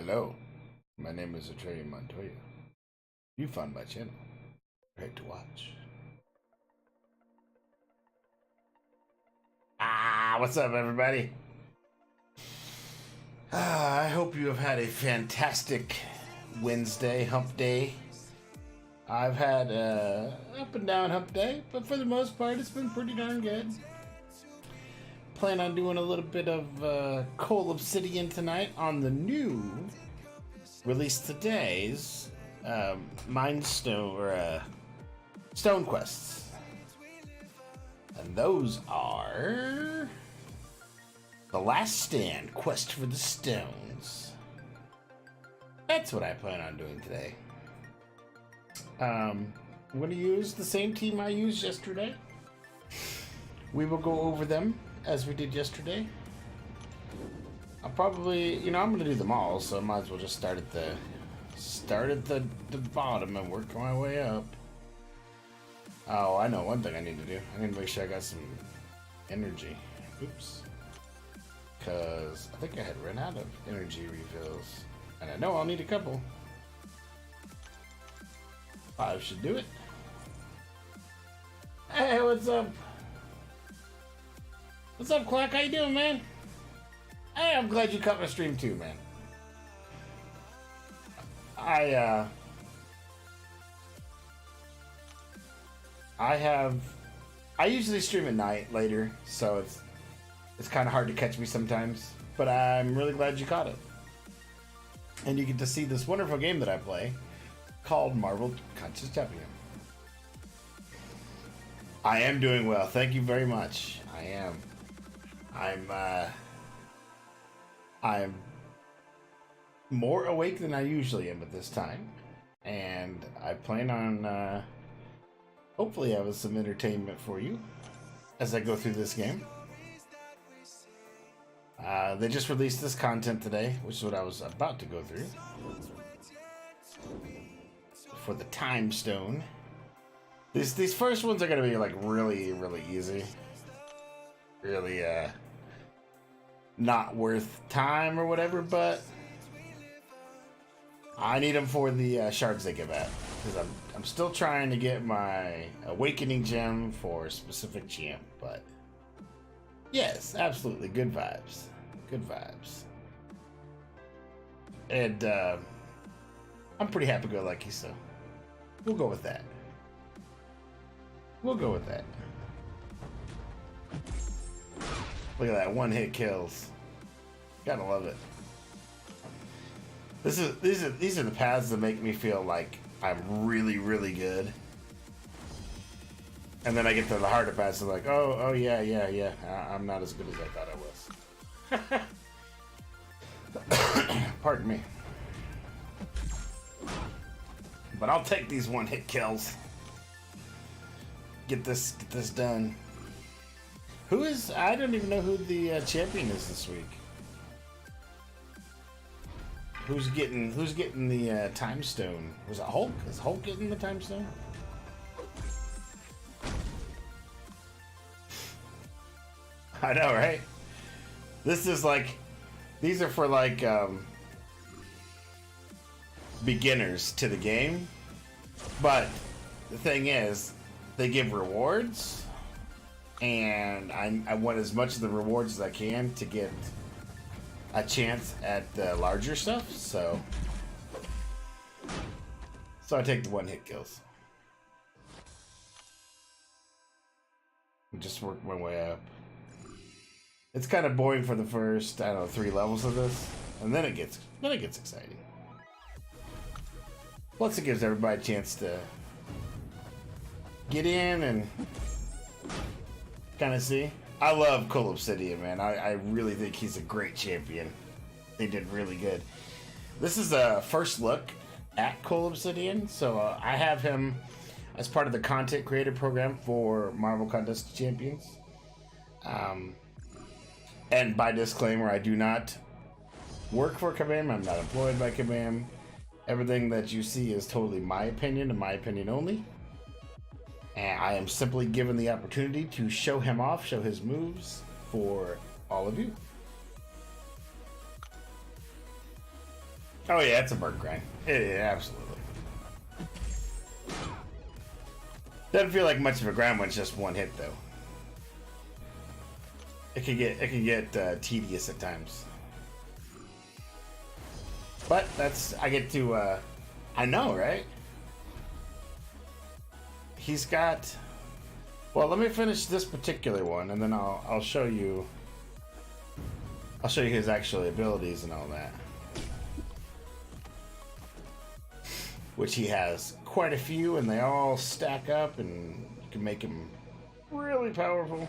Hello, my name is thje Montoya. You found my channel. Prepare to watch. What's up, everybody? I hope you have had a fantastic Wednesday, hump day. I've had up and down hump day, but for the most part, it's been pretty darn good. Plan on doing a little bit of Cull Obsidian tonight on the new release today's Mind Stone or Stone quests, and those are the Last Stand, Quest for the Stones. That's what I plan on doing today. I'm going to use the same team I used yesterday. We will go over them as we did yesterday. I'll probably, I'm going to do them all, so I might as well just start at the bottom and work my way up. Oh, I know one thing I need to do. I need to make sure I got some energy. Oops. Because I think I had run out of energy refills. And I know I'll need a couple. 5 should do it. Hey, what's up? What's up, Clark? How you doing, man? Hey, I'm glad you caught my stream too, man. I usually stream at night later, so it's kind of hard to catch me sometimes, but I'm really glad you caught it. And you get to see this wonderful game that I play called Marvel Contest Champion. I am doing well. Thank you very much. I am. I'm more awake than I usually am at this time, and I plan on hopefully having some entertainment for you as I go through this game. They just released this content today, which is what I was about to go through for the Time Stone. These first ones are gonna be like really easy, really not worth time or whatever, but I need them for the shards they give out, because I'm still trying to get my awakening gem for a specific champ. But yes, absolutely good vibes, and I'm pretty happy-go-lucky, so we'll go with that. Look at that, one-hit kills. Gotta love it. These are the paths that make me feel like I'm really good. And then I get to the harder paths and like, oh yeah. I'm not as good as I thought I was. Pardon me. But I'll take these one-hit kills. Get this done. I don't even know who the champion is this week. Who's getting the Time Stone? Was it Hulk? Is Hulk getting the Time Stone? I know, right? These are for like beginners to the game. But the thing is, they give rewards, and I want as much of the rewards as I can to get a chance at the larger stuff, so I take the one-hit kills. Just work my way up. It's kind of boring for the first, 3 levels of this, and then it gets exciting. Plus, it gives everybody a chance to get in and kind of see. I love Cull Obsidian, man. I really think he's a great champion. They did really good. This is a first look at Cull Obsidian, so I have him as part of the content creator program for Marvel Contest Champions. And by disclaimer, I do not work for Kabam. I'm not employed by Kabam. Everything that you see is totally my opinion and my opinion only. And I am simply given the opportunity to show him off, show his moves for all of you. Oh yeah, it's a bird grind. Yeah, absolutely. Doesn't feel like much of a grind when it's just one hit though. It can get tedious at times. But I get to I know, right? He's got. Well, let me finish this particular one, and then I'll show you. I'll show you his actual abilities and all that. Which he has quite a few, and they all stack up, and you can make him really powerful.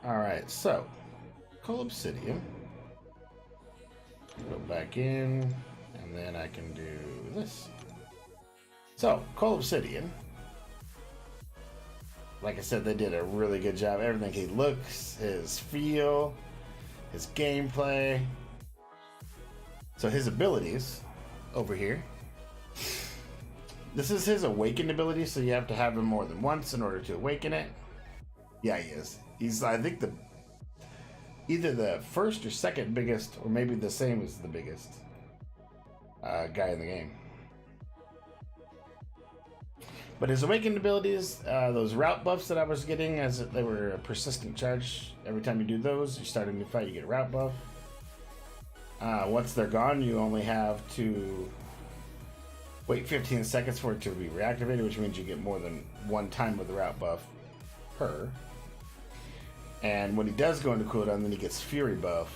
Alright, so Cull Obsidian. Go back in, and then I can do this. So, Cull Obsidian. Like I said, they did a really good job. Everything he looks, his feel, his gameplay. So his abilities over here. This is his awakened ability, so you have to have him more than once in order to awaken it. Yeah, he is. He's, I think, either the first or second biggest, or maybe the same as the biggest guy in the game. But his awakened abilities, those route buffs that I was getting, as they were a persistent charge. Every time you do those, you start a new fight, you get a route buff. Once they're gone, you only have to wait 15 seconds for it to be reactivated, which means you get more than one time with the route buff per. And when he does go into cooldown, then he gets Fury buff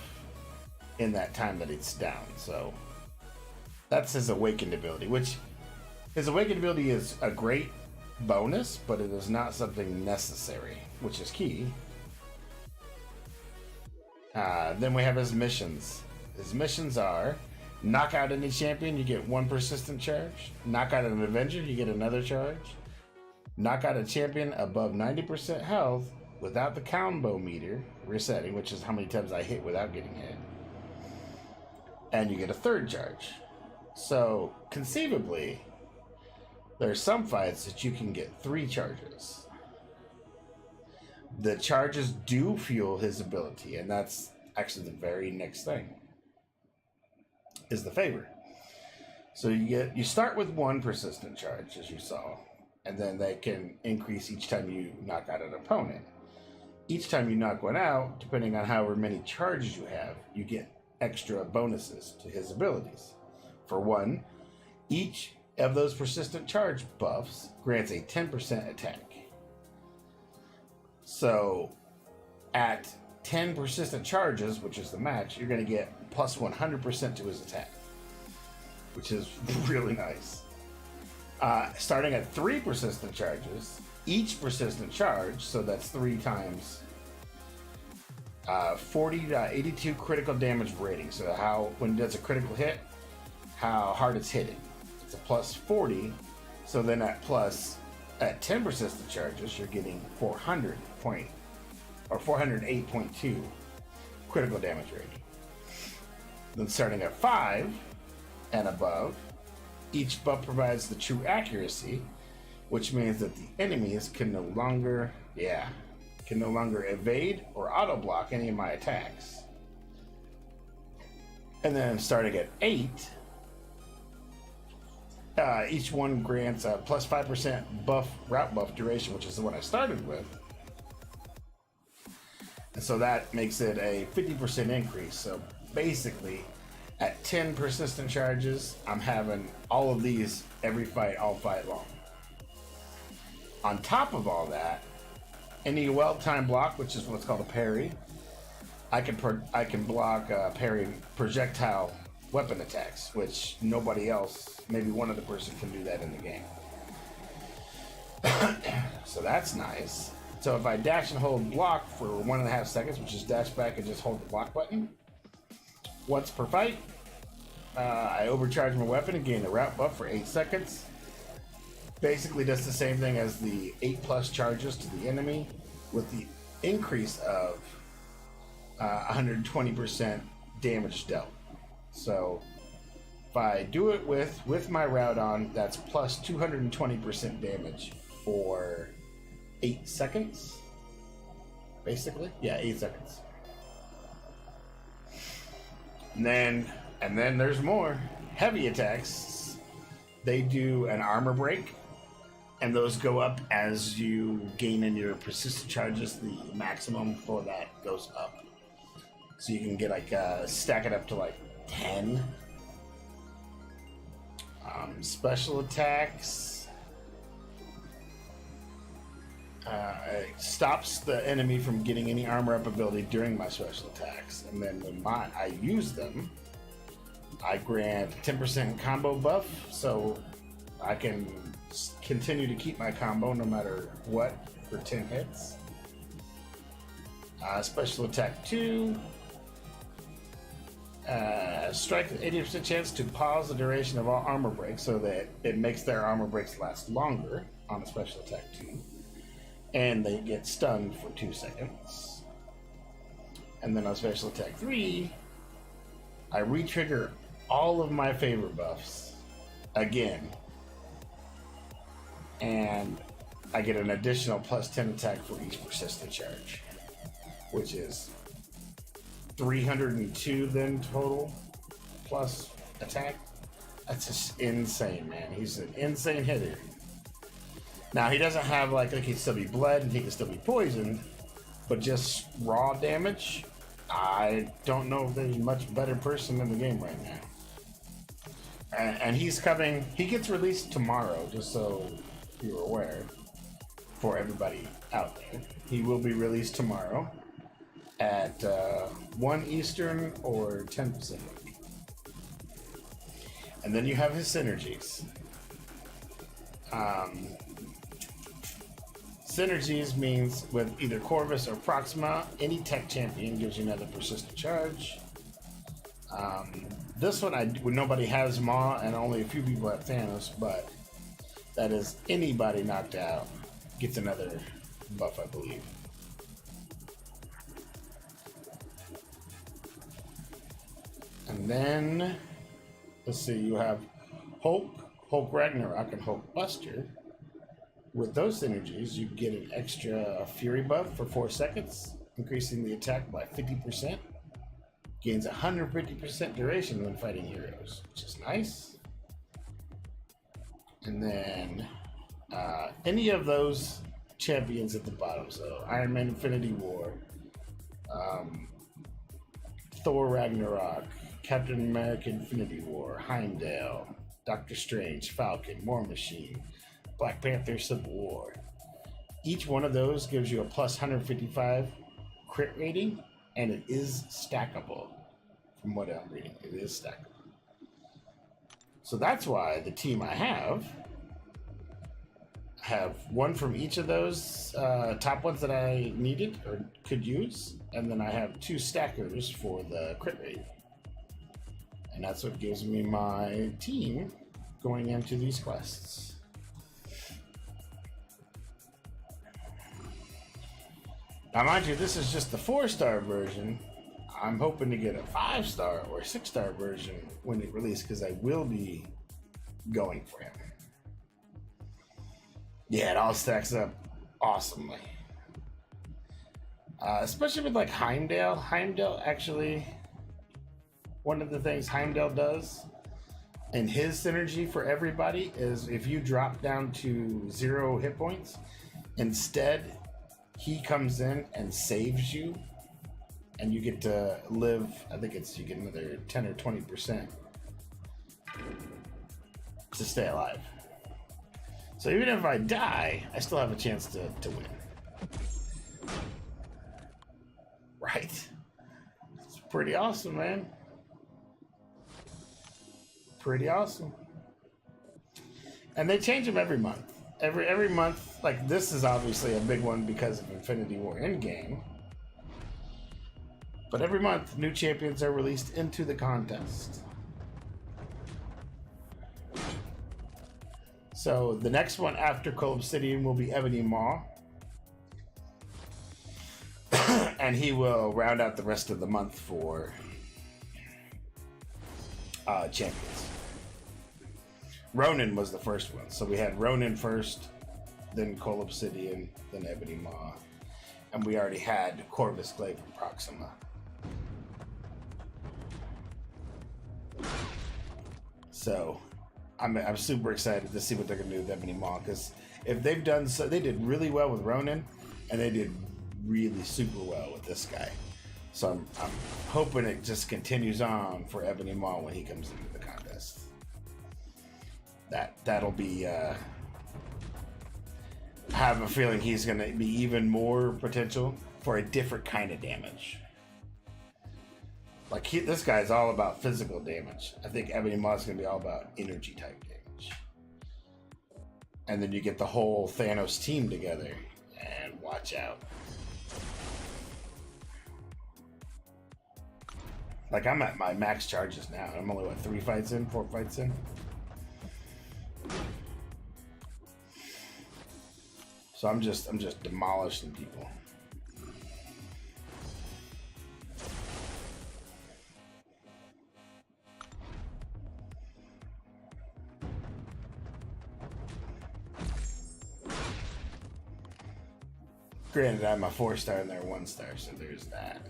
in that time that it's down. So that's his awakened ability, which his awakened ability is a great bonus, but it is not something necessary, which is key. Then we have his missions. His missions are knock out any champion, you get one persistent charge. Knock out an Avenger, you get another charge. Knock out a champion above 90% health without the combo meter resetting, which is how many times I hit without getting hit. And you get a third charge. So, conceivably, there's some fights that you can get 3 charges. The charges do fuel his ability, and that's actually the very next thing. Is the favor. So you start with 1 persistent charge, as you saw, and then they can increase each time you knock out an opponent. Each time you knock one out, depending on however many charges you have, you get extra bonuses to his abilities. For one, each of those persistent charge buffs grants a 10% attack. So at 10 persistent charges, which is the match, you're going to get plus 100% to his attack, which is really nice. Starting at 3 persistent charges, each persistent charge, so that's 3 times 40.82 critical damage rating. So when it does a critical hit, how hard it's hitting. It's a plus 40. So then at 10 persistent charges, you're getting 408.2 critical damage rating. Then starting at 5 and above, each buff provides the true accuracy, which means that the enemies can no longer evade or auto block any of my attacks. And then starting at 8, each one grants a plus 5% route buff duration, which is the one I started with. And so that makes it a 50% increase. So basically, at 10 persistent charges, I'm having all of these every fight, all fight long. On top of all that, any well-timed block, which is what's called a parry, I can block parry projectile weapon attacks, which nobody else, maybe one other person can do that in the game. So that's nice. So if I dash and hold block for 1.5 seconds, which is dash back and just hold the block button, once per fight, I overcharge my weapon and gain a route buff for 8 seconds. Basically does the same thing as the 8+ charges to the enemy, with the increase of 120% damage dealt. So if I do it with my route on, that's plus 220% damage for 8 seconds. Basically, yeah, 8 seconds. And then there's more. Heavy attacks, they do an armor break, and those go up as you gain in your persistent charges. The maximum for that goes up. So you can get like, stack it up to like 10. Special attacks. It stops the enemy from getting any armor up ability during my special attacks. And then when I use them, I grant 10% combo buff, so I can continue to keep my combo no matter what for 10 hits. Special attack 2. Strike with 80% chance to pause the duration of all armor breaks, so that it makes their armor breaks last longer on a special attack 2. And they get stunned for 2 seconds. And then on special attack 3, I re-trigger all of my favor buffs again. And I get an additional plus 10 attack for each persistent charge, which is 302 then total plus attack. That's just insane, man. He's an insane hitter. Now he doesn't have like he can still be bled and he can still be poisoned, but just raw damage, I don't know if there's a much better person in the game right now. And he's coming. He gets released tomorrow, just so you're aware, for everybody out there. He will be released tomorrow at 1 Eastern or 10 Pacific. And then you have his synergies. Synergies means with either Corvus or Proxima, any tech champion gives you another persistent charge. This one, nobody has Maw, and only a few people have Thanos, but that is anybody knocked out gets another buff, I believe. And then, let's see, you have Hulk Ragnarok, and Hulk Buster. With those synergies, you get an extra Fury buff for 4 seconds, increasing the attack by 50%. Gains 150% duration when fighting heroes, which is nice. And then any of those champions at the bottom, so Iron Man Infinity War, Thor Ragnarok, Captain America Infinity War, Heimdall, Doctor Strange, Falcon, War Machine, Black Panther Civil War. Each one of those gives you a plus 155 crit rating, and it is stackable. From what I'm reading, it is stackable. So that's why the team I have one from each of those top ones that I needed or could use, and then I have 2 stackers for the crit rate. And that's what gives me my team going into these quests. Now, mind you, this is just the 4-star version. I'm hoping to get a 5-star or 6-star version when it releases, because I will be going for him. Yeah, it all stacks up awesomely. Especially with like Heimdall. Heimdall actually, one of the things Heimdall does, and his synergy for everybody, is if you drop down to 0 hit points, instead he comes in and saves you, and you get to live, I think you get another 10 or 20% to stay alive. So even if I die, I still have a chance to win. Right? It's pretty awesome, man. Pretty awesome. And they change them every month. Every month, like this is obviously a big one because of Infinity War Endgame. But every month, new champions are released into the contest. So the next one after Cull Obsidian will be Ebony Maw. And he will round out the rest of the month for champions. Ronin was the first one. So we had Ronin first, then Cull Obsidian, then Ebony Maw. And we already had Corvus Glaive and Proxima. So I'm super excited to see what they're gonna do with Ebony Maw, because if they've done so, they did really well with Ronin, and they did really super well with this guy. So I'm hoping it just continues on for Ebony Maw when he comes into the contest. That'll be. I have a feeling he's gonna be even more potential for a different kind of damage. Like this guy's all about physical damage. I think Ebony Maw is gonna be all about energy type damage. And then you get the whole Thanos team together, and watch out. Like I'm at my max charges now. I'm only what, 4 fights in. So I'm just demolishing people. Granted, I have my 4-star and they're 1-star, so there's that.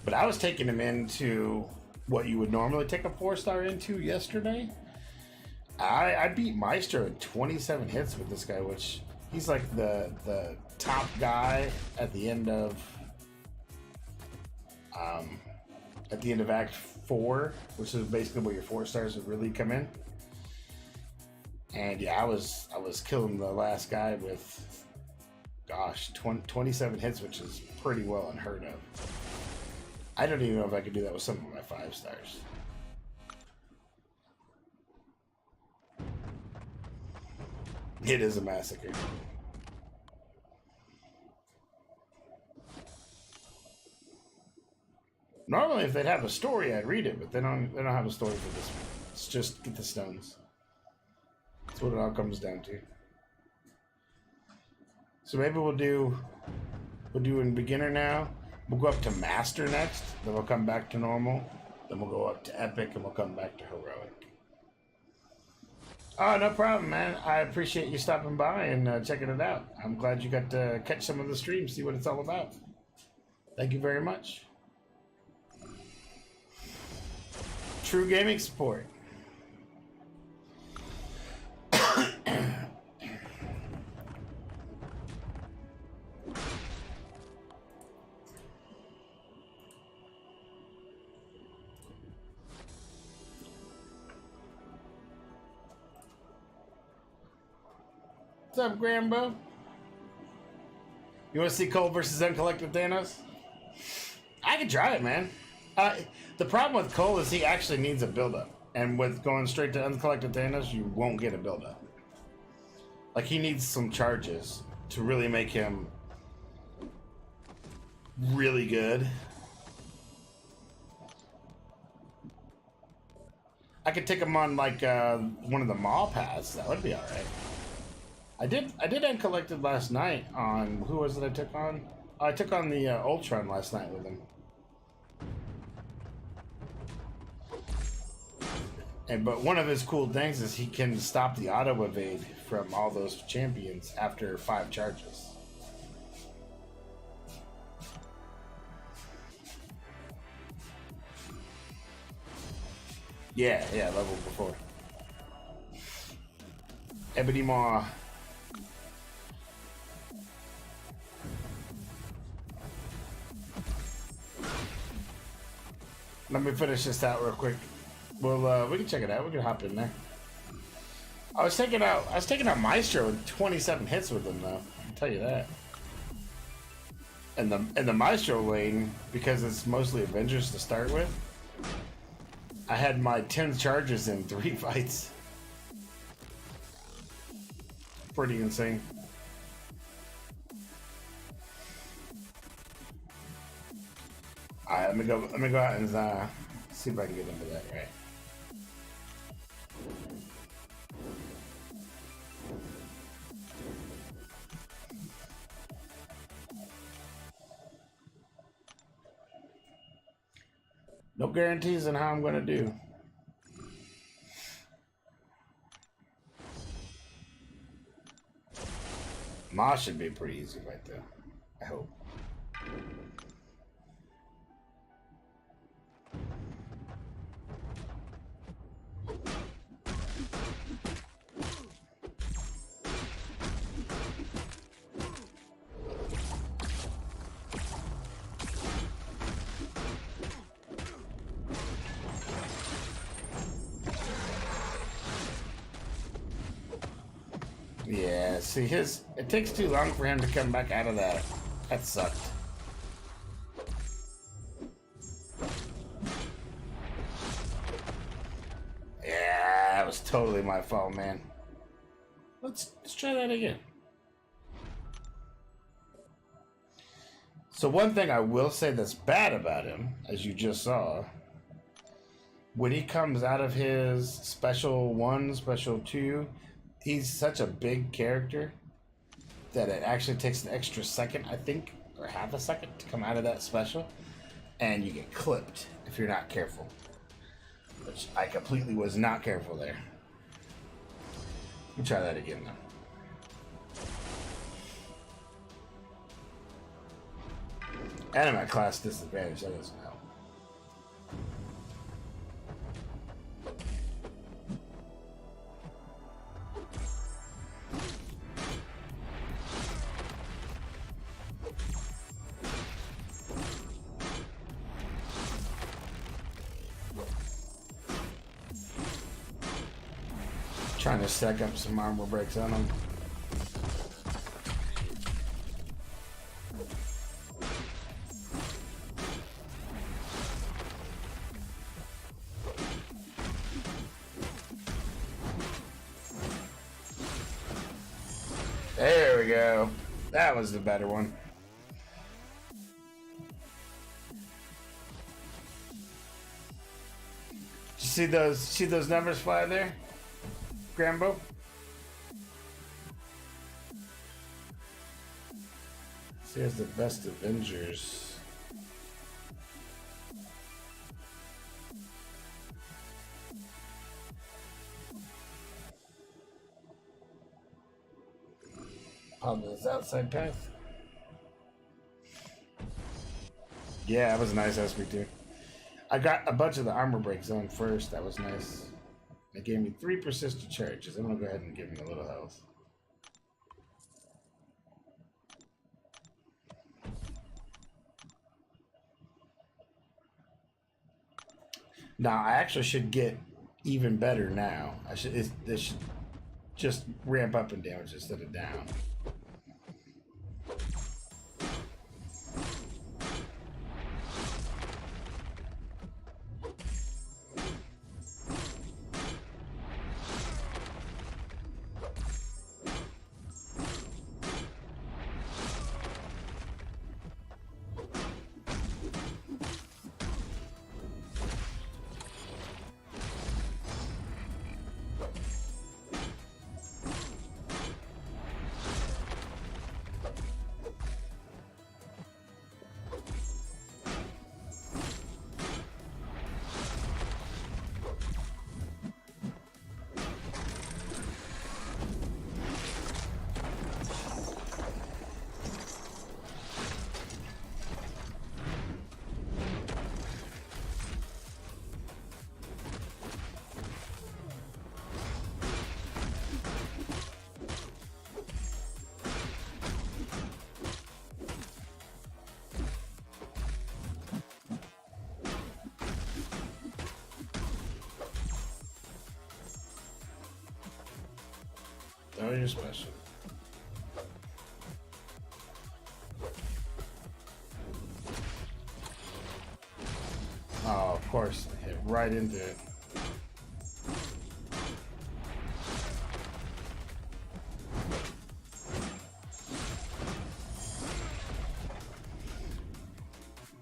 But I was taking him into what you would normally take a 4-star into yesterday. I beat Maestro in 27 hits with this guy, which he's like the top guy at the end of Act 4, which is basically where your 4-stars would really come in. And yeah, I was killing the last guy with, gosh, 27 hits, which is pretty well unheard of. I don't even know if I could do that with some of my 5-stars. It is a massacre. Normally, if they'd have a story, I'd read it, but they don't have a story for this one. It's just get the stones. That's what it all comes down to. So maybe we'll do in beginner now. We'll go up to master next. Then we'll come back to normal. Then we'll go up to epic, and we'll come back to heroic. Oh, no problem, man. I appreciate you stopping by and checking it out. I'm glad you got to catch some of the stream, see what it's all about. Thank you very much. True gaming support. What's up, Grambo? You want to see Cull versus Uncollected Thanos? I can try it, man. The problem with Cull is he actually needs a build-up. And with going straight to Uncollected Thanos, you won't get a build-up. Like, he needs some charges to really make him really good. I could take him on, like, one of the Maw paths. That would be alright. I did Uncollected last night on, who was it I took on? I took on the Ultron last night with him. But one of his cool things is he can stop the auto evade from all those champions after 5 charges. Yeah, level before. Ebony Maw. Let me finish this out real quick. Well, we can check it out. We can hop in there. I was taking out Maestro with 27 hits with him, though. I'll tell you that. And the Maestro lane, because it's mostly Avengers to start with, I had my 10 charges in 3 fights. Pretty insane. Alright, let me go out and see if I can get into that right. No guarantees on how I'm gonna do. Ma should be pretty easy right there. I hope. Yeah, see it takes too long for him to come back out of that. That sucked. Yeah, that was totally my fault, man. Let's try that again. So one thing I will say that's bad about him, as you just saw, when he comes out of his special 1, special 2, he's such a big character that it actually takes an extra second, I think, or half a second to come out of that special, and you get clipped if you're not careful. Which I completely was not careful there. Let me try that again though. And I'm at class disadvantage, that doesn't help. Trying to stack up some armor breaks on him. There we go. That was the better one. Did you see those numbers fly there? Grambo? See, has the best Avengers. On this outside path. Yeah, that was a nice aspect too. I got a bunch of the armor breaks on first. That was nice. It gave me 3 persistent charges. I'm gonna go ahead and give him a little health. Now I actually should get even better now. This should just ramp up in damage instead of down. Oh, you're special. Oh, of course. Hit right into it.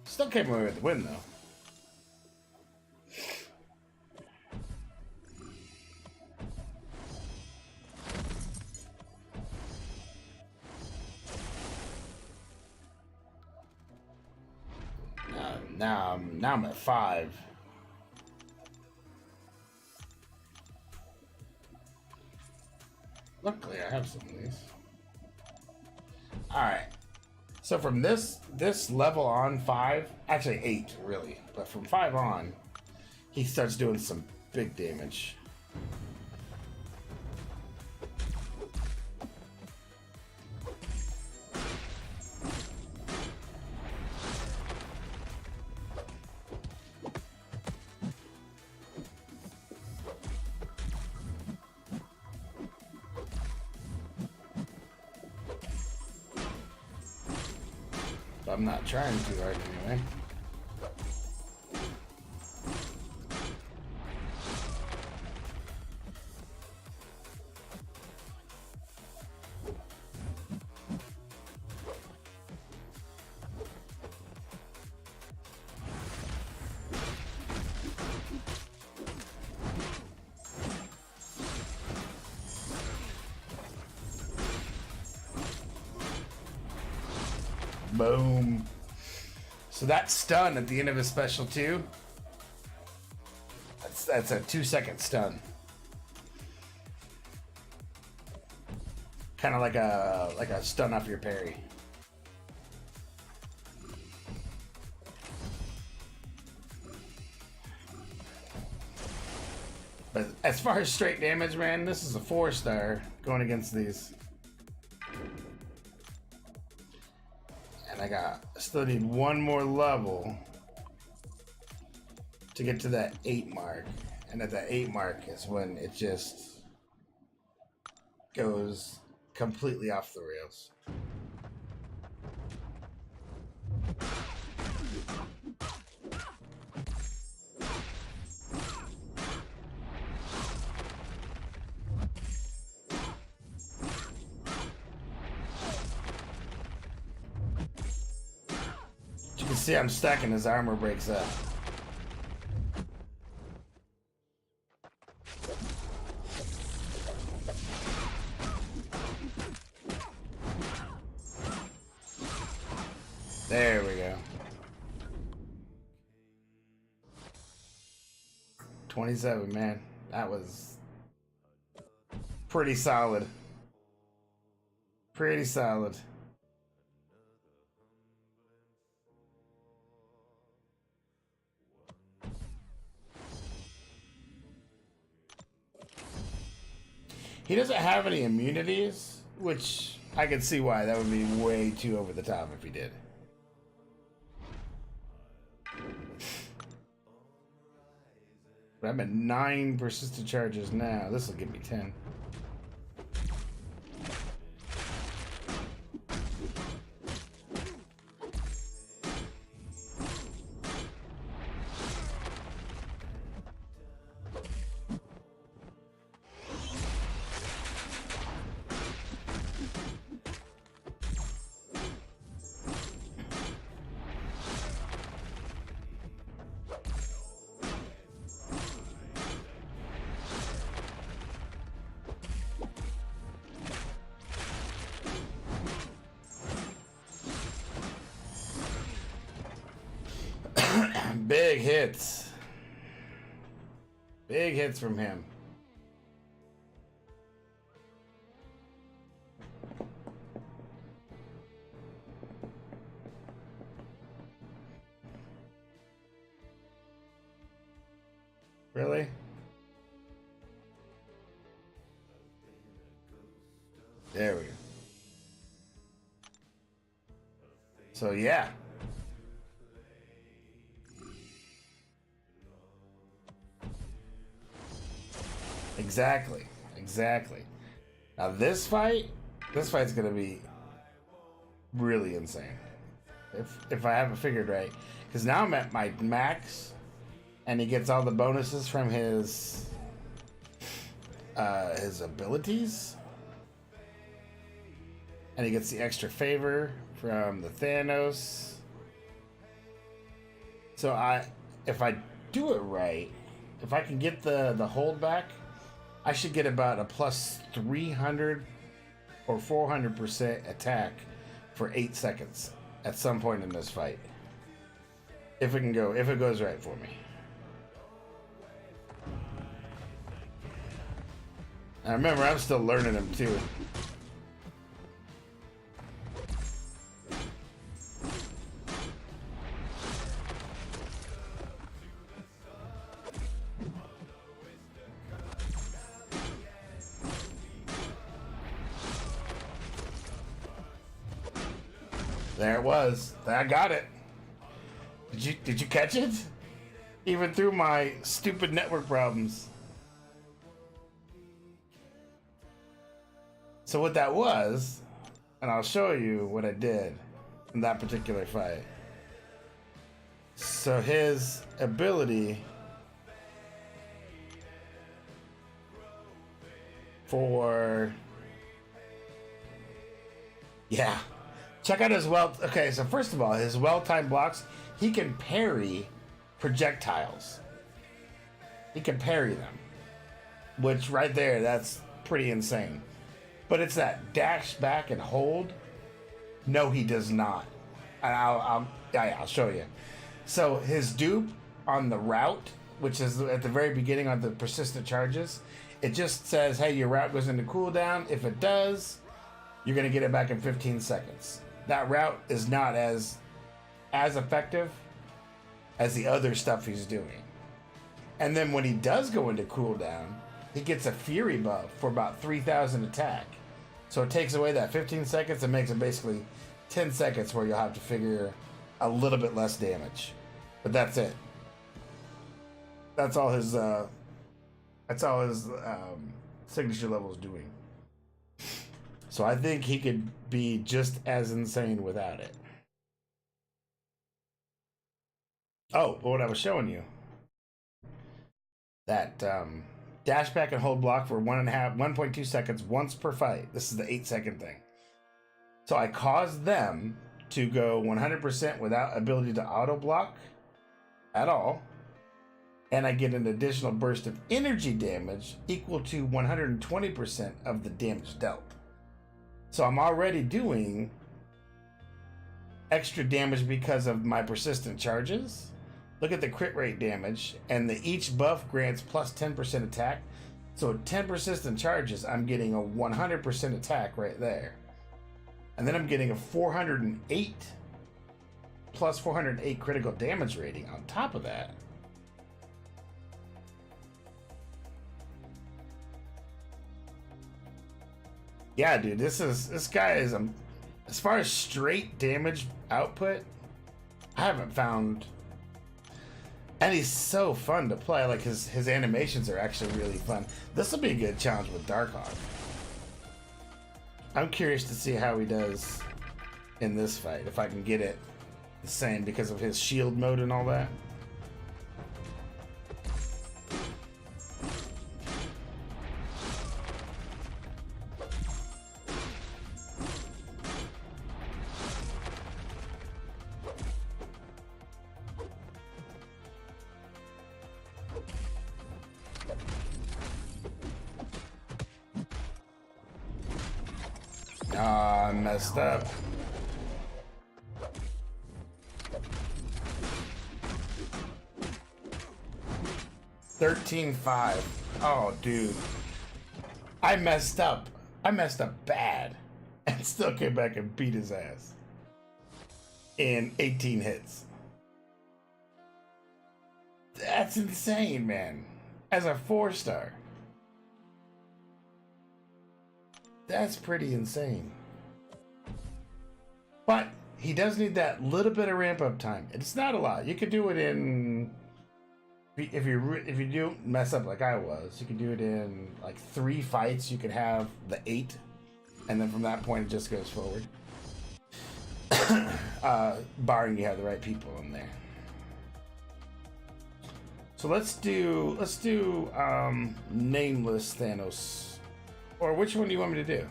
Still came away with the win, though. Now I'm at 5. Luckily, I have some of these. All right. So from this level on 5, actually 8 really, but from 5 on, he starts doing some big damage. I'm not trying too hard anyway. Boom. So that stun at the end of his special too. That's a 2-second stun. Kind of like a stun off your parry. But as far as straight damage, man, this is a 4-star going against these. And I still need one more level to get to that 8 mark. And at that 8 mark is when it just goes completely off the rails. You can see I'm stacking, his armor breaks up. There we go. 27, man. That was pretty solid. Pretty solid. He doesn't have any immunities, which I can see why. That would be way too over the top if he did. But I'm at 9 persistent charges now. This will give me 10. Big hits. Big hits from him. Really? There we go. So yeah. Exactly. Exactly. Now this fight's gonna be really insane. If I have it figured right. Because now I'm at my max and he gets all the bonuses from his abilities. And he gets the extra favor from the Thanos. So if I do it right, if I can get the hold back, I should get about a plus 300 or 400% attack for 8 seconds at some point in this fight. If it goes right for me. And remember, I'm still learning him too. There it was. I got it. Did you catch it? Even through my stupid network problems. So what that was, and I'll show you what I did. in that particular fight. So his ability for... Yeah. Check out his well... Okay, so first of all, his well-timed blocks, he can parry projectiles. He can parry them. Which, right there, that's pretty insane. But it's that dash back and hold. No, he does not. And I'll show you. So his dupe on the route, which is at the very beginning on the persistent charges, it just says, hey, your route goes into cooldown. If it does, you're going to get it back in 15 seconds. That route is not as effective as the other stuff he's doing. And then when he does go into cooldown, he gets a fury buff for about 3,000 attack. So it takes away that 15 seconds and makes it basically 10 seconds where you'll have to figure a little bit less damage. But that's it. That's all his signature level is doing. So I think he could be just as insane without it. Oh, what I was showing you. That dash back and hold block for 1.2 seconds once per fight. This is the 8-second thing. So I caused them to go 100% without ability to auto block at all. And I get an additional burst of energy damage equal to 120% of the damage dealt. So I'm already doing extra damage because of my persistent charges. Look at the crit rate damage, and each buff grants plus 10% attack. So at 10 persistent charges, I'm getting a 100% attack right there. And then I'm getting a 408 plus 408 critical damage rating on top of that. Yeah, dude, this guy is as far as straight damage output, I haven't found. And he's so fun to play. Like his animations are actually really fun. This will be a good challenge with Darkhawk. I'm curious to see how he does in this fight, if I can get it the same because of his shield mode and all that. I messed up. $13.5. Oh, dude. I messed up. I messed up bad. And still came back and beat his ass. In 18 hits. That's insane, man. As a 4-star. That's pretty insane. But he does need that little bit of ramp up time. It's not a lot. You could do it in, if you do mess up like I was, you could do it in like 3 fights. You could have the 8, and then from that point it just goes forward. Barring you have the right people in there. So let's do nameless Thanos. Or which one do you want me to do?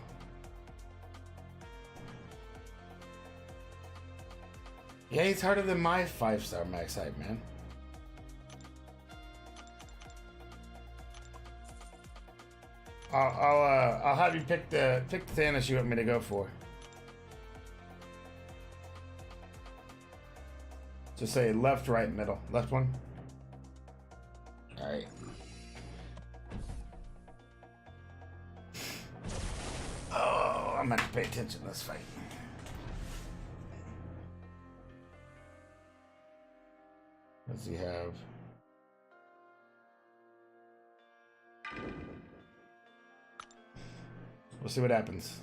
Yeah, he's harder than my 5-star max hype, man. I'll have you pick the Thanos you want me to go for. Just say left, right, middle. Left one. All right. Oh, I'm gonna have to pay attention to this fight. What does he have? We'll see what happens.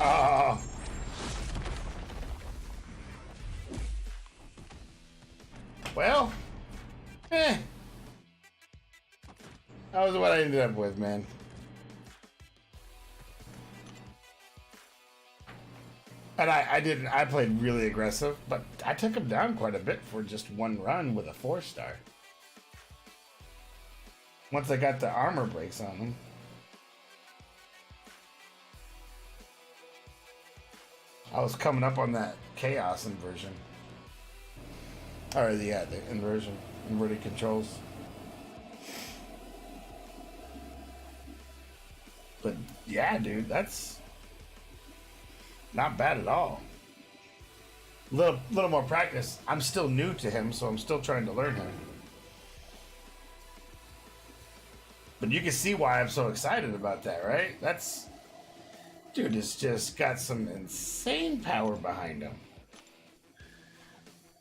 Oh. Well, that was what I ended up with, man. And I played really aggressive, but I took him down quite a bit for just one run with a 4-star. Once I got the armor breaks on him. I was coming up on that chaos inversion. Or yeah, the inversion. Inverted controls. But yeah, dude, that's not bad at all. Little more practice. I'm still new to him, so I'm still trying to learn him. But you can see why I'm so excited about that, right? That's... Dude, it's just got some insane power behind him.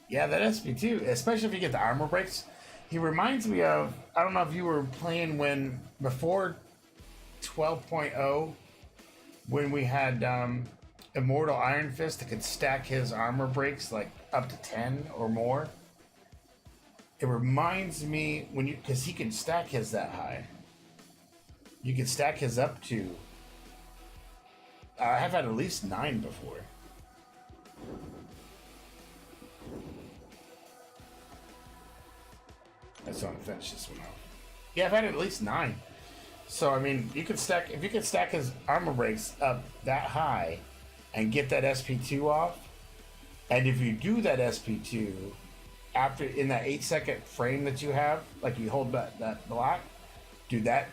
Yeah, that SP2, especially if you get the armor breaks. He reminds me of... I don't know if you were playing when... Before 12.0, when we had Immortal Iron Fist that could stack his armor breaks like up to 10 or more. It reminds me when you... Because he can stack his that high. You can stack his up to... I have had at least 9 before. I just want to finish this one off. Yeah, I've had at least 9. So I mean, you could stack if you could stack his armor breaks up that high, and get that SP2 off. And if you do that SP2 after in that 8-second frame that you have, like you hold that block, dude, that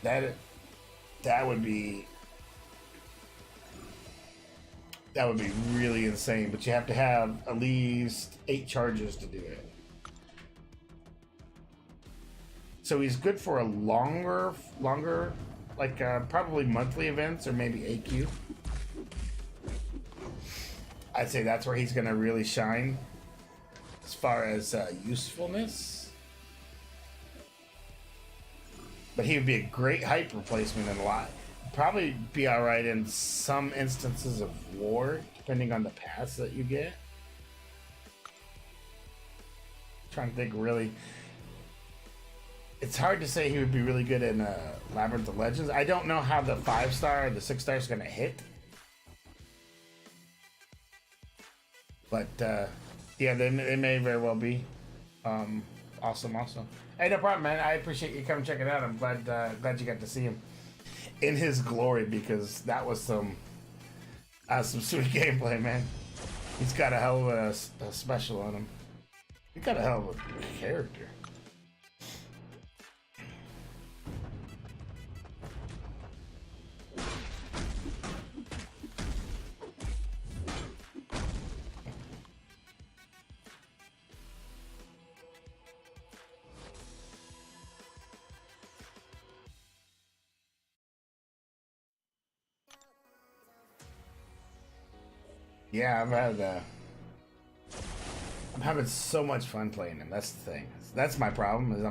would be. That would be really insane, but you have to have at least 8 charges to do it. So he's good for a longer, like probably monthly events or maybe AQ. I'd say that's where he's going to really shine as far as usefulness. But he would be a great hype replacement in a lot. Probably be alright in some instances of war, depending on the paths that you get. Trying to think really. It's hard to say he would be really good in Labyrinth of Legends. I don't know how the 5-star or the 6-star is going to hit. But yeah, they may very well be. Awesome. Hey, no problem, man. I appreciate you coming check it out. I'm glad you got to see him in his glory, because that was some sweet gameplay, man. He's got a hell of a special on him. He's got a hell of a character. Yeah, I'm having so much fun playing him. That's the thing. That's my problem. Is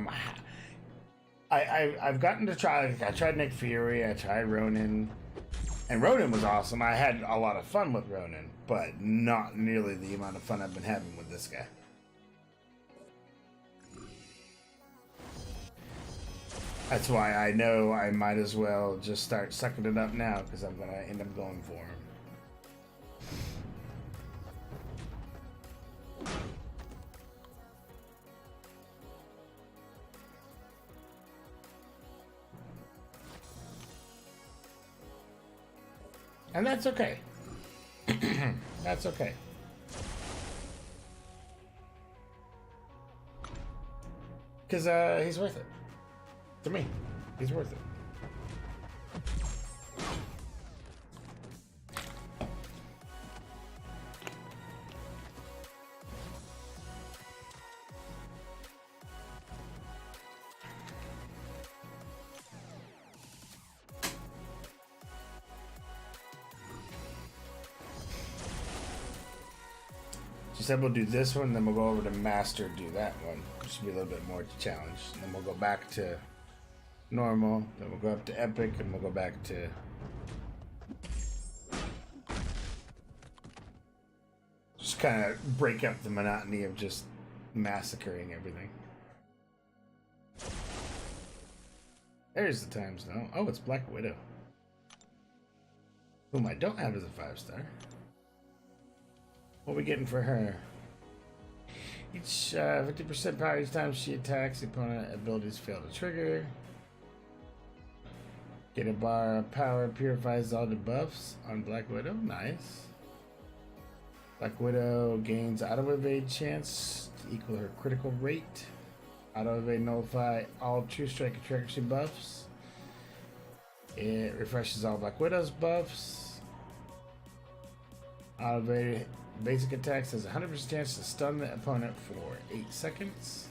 I've gotten to try. I tried Nick Fury. I tried Ronin, and Ronin was awesome. I had a lot of fun with Ronin, but not nearly the amount of fun I've been having with this guy. That's why I know I might as well just start sucking it up now, because I'm gonna end up going for him. And that's okay. That's okay. Because he's worth it. To me, he's worth it. She said we'll do this one, then we'll go over to Master, do that one. Which should be a little bit more to challenge. And then we'll go back to normal, then we'll go up to Epic, and we'll go back to Just kind of break up the monotony of just massacring everything. There's the times now. Oh, it's Black Widow, whom I don't have as a 5-star. What are we getting for her? Each 50% power each time she attacks, the opponent abilities fail to trigger. Get a bar of power, purifies all debuffs on Black Widow. Nice. Black Widow gains auto evade chance to equal her critical rate. Auto evade nullify all true strike and trickery buffs. It refreshes all Black Widow's buffs. Auto evade basic attacks has a 100% chance to stun the opponent for 8 seconds.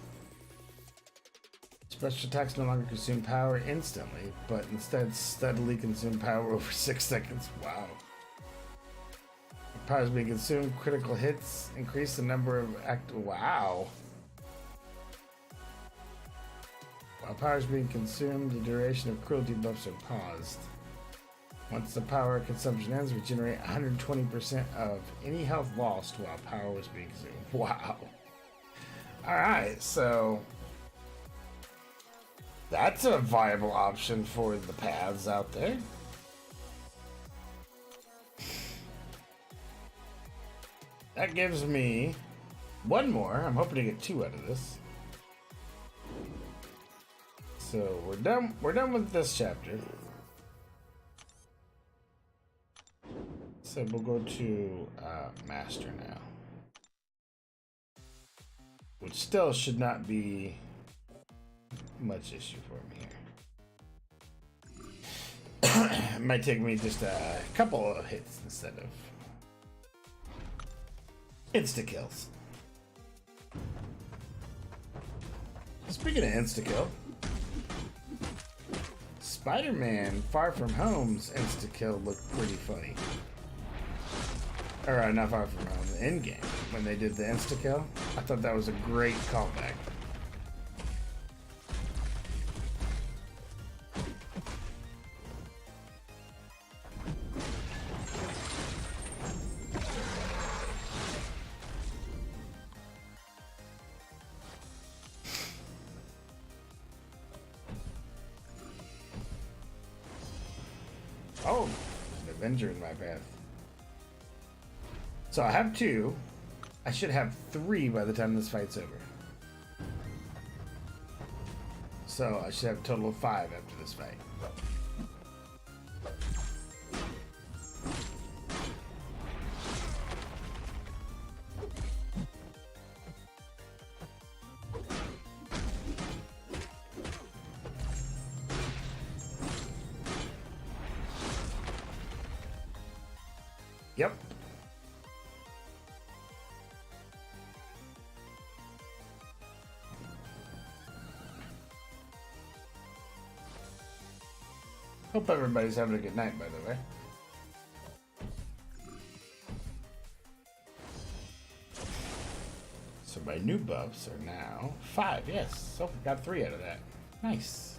Special attacks no longer consume power instantly, but instead steadily consume power over 6 seconds. Wow. Powers being consumed, critical hits increase the number of wow. While powers being consumed, the duration of cruelty buffs are paused. Once the power consumption ends, regenerate 120% of any health lost while power was being consumed. Wow. Alright, so that's a viable option for the paths out there. That gives me one more. I'm hoping to get 2 out of this. So we're done. We're done with this chapter. So we'll go to Master now, which still should not be much issue for me here. It might take me just a couple of hits instead of insta-kills. Speaking of insta-kill, Spider-Man Far From Home's insta-kill looked pretty funny. Or not Far From Home, the Endgame, when they did the insta-kill. I thought that was a great callback. Oh, an Avenger in my path. So I have 2. I should have 3 by the time this fight's over. So I should have a total of 5 after this fight. Yep. Hope everybody's having a good night, by the way. So my new buffs are now 5, yes. So got 3 out of that. Nice.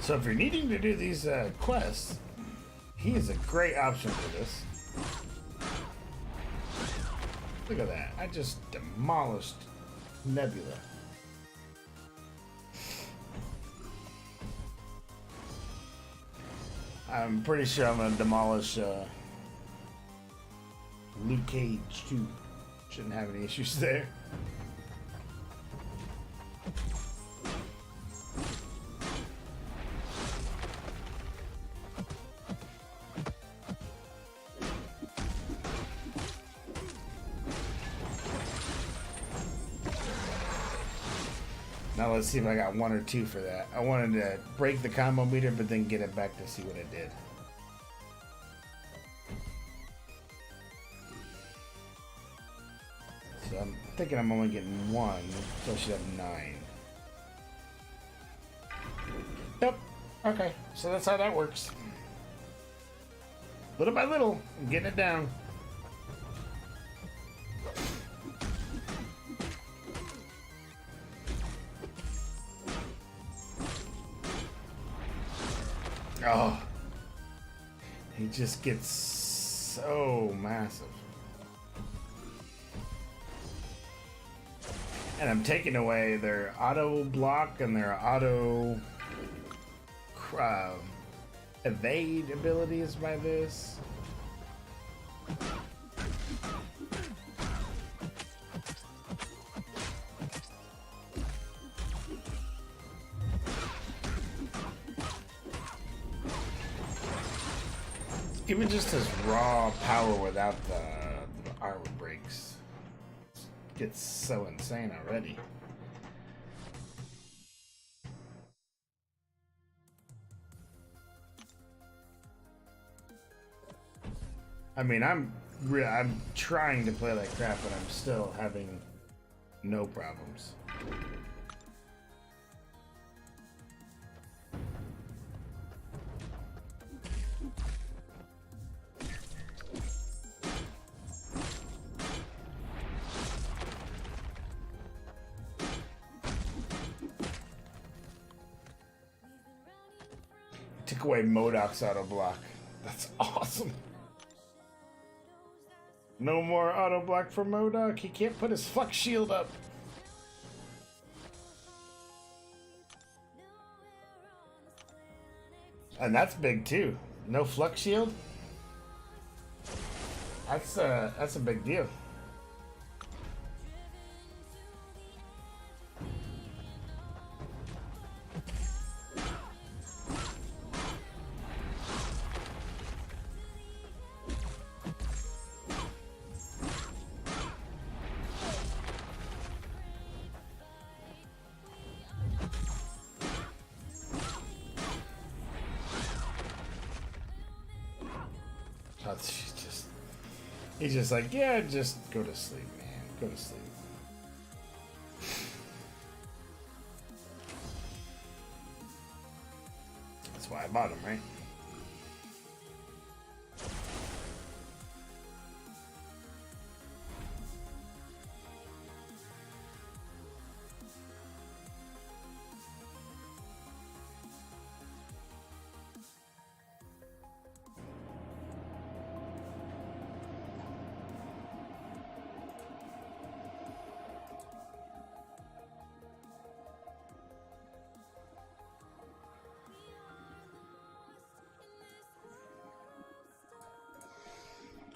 So if you're needing to do these quests, he is a great option for this. Look at that. I just demolished Nebula. I'm pretty sure I'm going to demolish Luke Cage too. Shouldn't have any issues there. Now let's see if I got 1 or 2 for that. I wanted to break the combo meter, but then get it back to see what it did. So I'm thinking I'm only getting 1, so I should have 9. Yep. Okay, so that's how that works. Little by little, I'm getting it down. Oh, he just gets so massive. And I'm taking away their auto block and their auto evade abilities by this. Even just his raw power without the armor breaks gets so insane already. I mean, I'm trying to play like crap, but I'm still having no problems. Took away Modoc's auto block. That's awesome. No more auto block for Modoc. He can't put his flux shield up. And that's big too. No flux shield. That's a big deal. He's just like, yeah, just go to sleep, man. Go to sleep. That's why I bought him, right?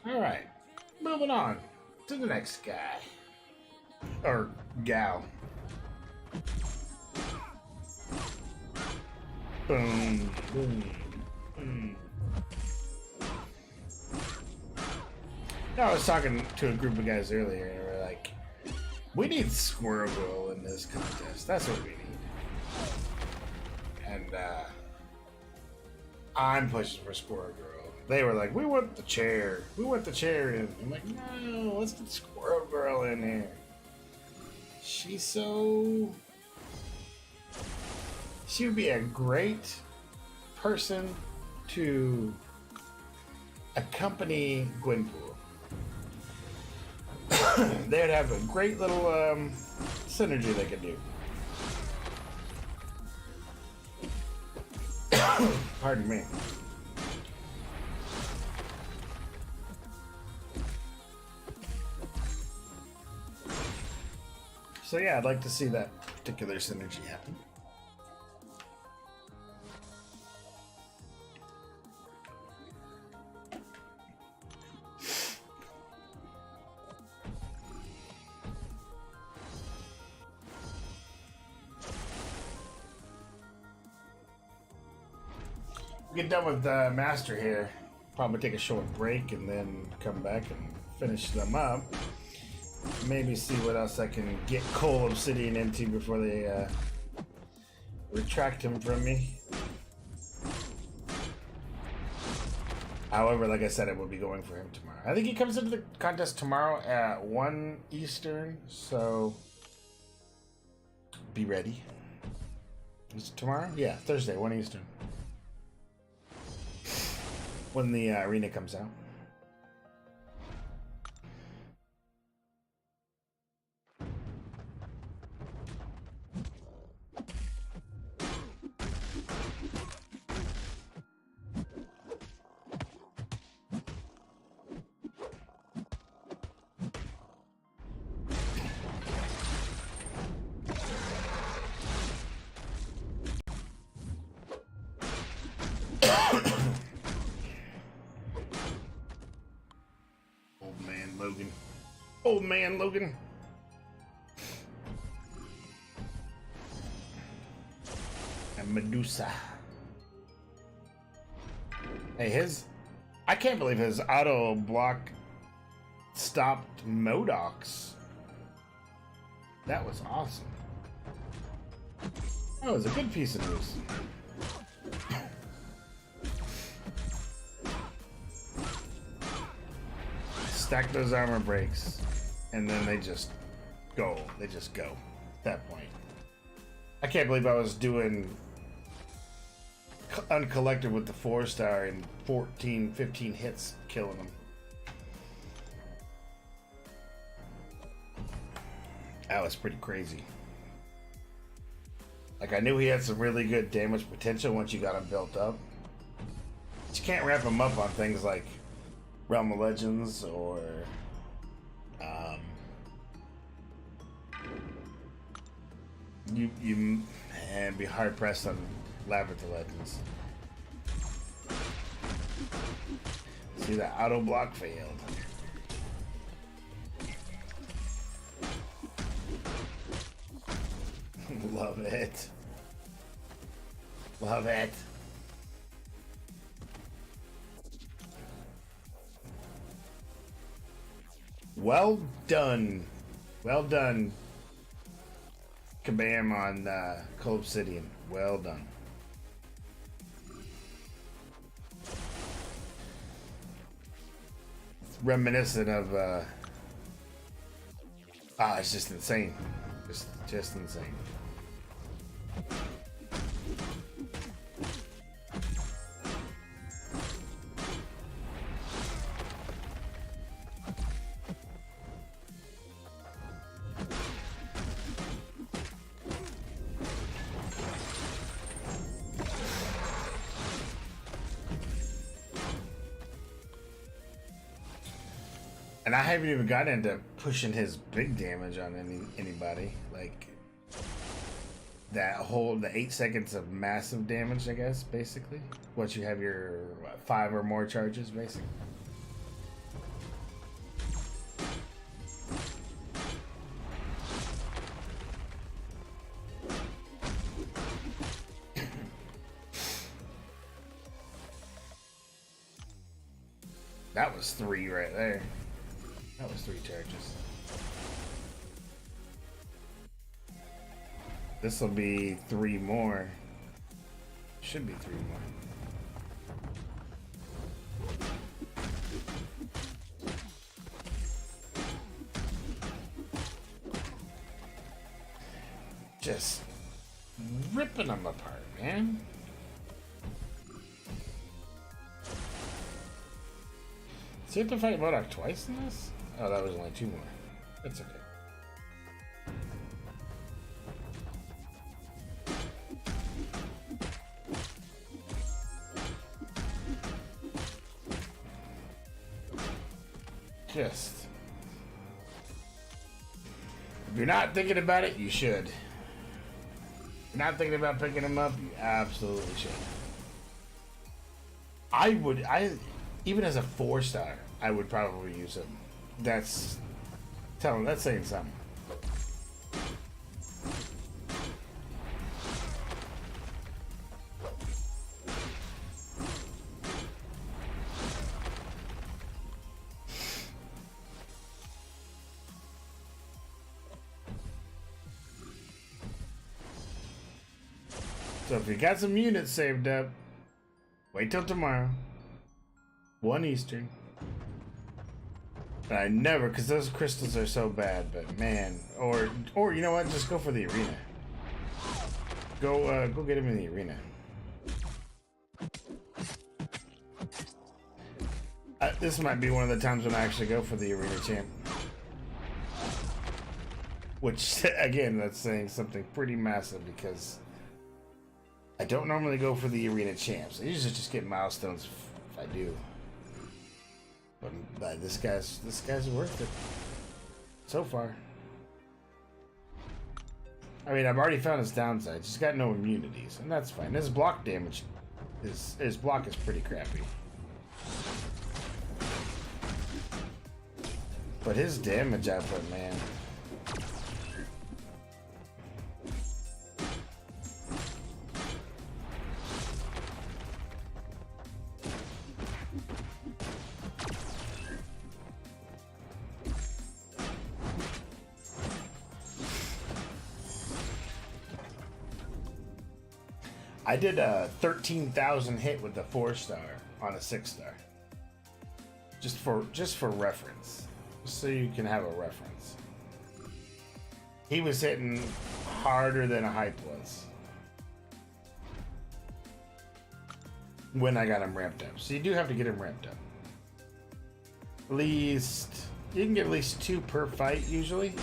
Alright, moving on to the next guy. Or gal. Boom, boom, boom. I was talking to a group of guys earlier, and we were like, we need Squirrel Girl in this contest. That's what we need. And, I'm pushing for Squirrel Girl. They were like, we want the chair. We want the chair in. I'm like, no, let's get Squirrel Girl in here. She's so... She would be a great person to accompany Gwenpool. They'd have a great little synergy they could do. Pardon me. So yeah, I'd like to see that particular synergy happen. Get done with Master here. Probably take a short break and then come back and finish them up. Maybe see what else I can get Cull Obsidian into before they retract him from me. However, like I said, I will be going for him tomorrow. I think he comes into the contest tomorrow at 1 Eastern, so be ready. Is it tomorrow? Yeah, Thursday, 1 Eastern. When the arena comes out. Old man Logan. And Medusa. Hey, I can't believe his auto block stopped Modocs. That was awesome. That was a good piece of news. Stack those armor breaks, and then they just go. They just go at that point. I can't believe I was doing uncollected with the 4-star and 14, 15 hits killing them. That was pretty crazy. Like, I knew he had some really good damage potential once you got him built up. But you can't wrap him up on things like Realm of Legends or and be hard pressed on Labyrinth of Legends. See, that auto block failed. Love it. Love it. Well done. Well done. Kabam on Cull Obsidian. Well done. It's reminiscent of it's just insane. Just insane. And I haven't even gotten into pushing his big damage on anybody. Like the 8 seconds of massive damage, I guess, basically. Once you have your 5 or more charges, basically. That was 3 right there. That was 3 charges. This will be 3 more. Should be 3 more. Just ripping them apart, man. So you have to fight Modoc twice in this? Oh, that was only 2 more. That's okay. Just, if you're not thinking about it, you should. If you're not thinking about picking them up, you absolutely should. Even as a 4-star, I would probably use him. That's saying something. So if you got some units saved up, wait till tomorrow. 1 Eastern. But I never, because those crystals are so bad, but man, or you know what, just go for the arena. Go get him in the arena. This might be one of the times when I actually go for the arena champ. Which, again, that's saying something pretty massive, because I don't normally go for the arena champs. I usually just get milestones if I do. But this guy's worth it so far. I mean, I've already found his downside. He's got no immunities, and that's fine. His block damage, his block is pretty crappy. But his damage output, man. I did a 13,000 hit with the 4-star on a 6-star. Just for reference. Just so you can have a reference. He was hitting harder than a hype was. When I got him ramped up. So you do have to get him ramped up. At least you can get at least 2 per fight usually.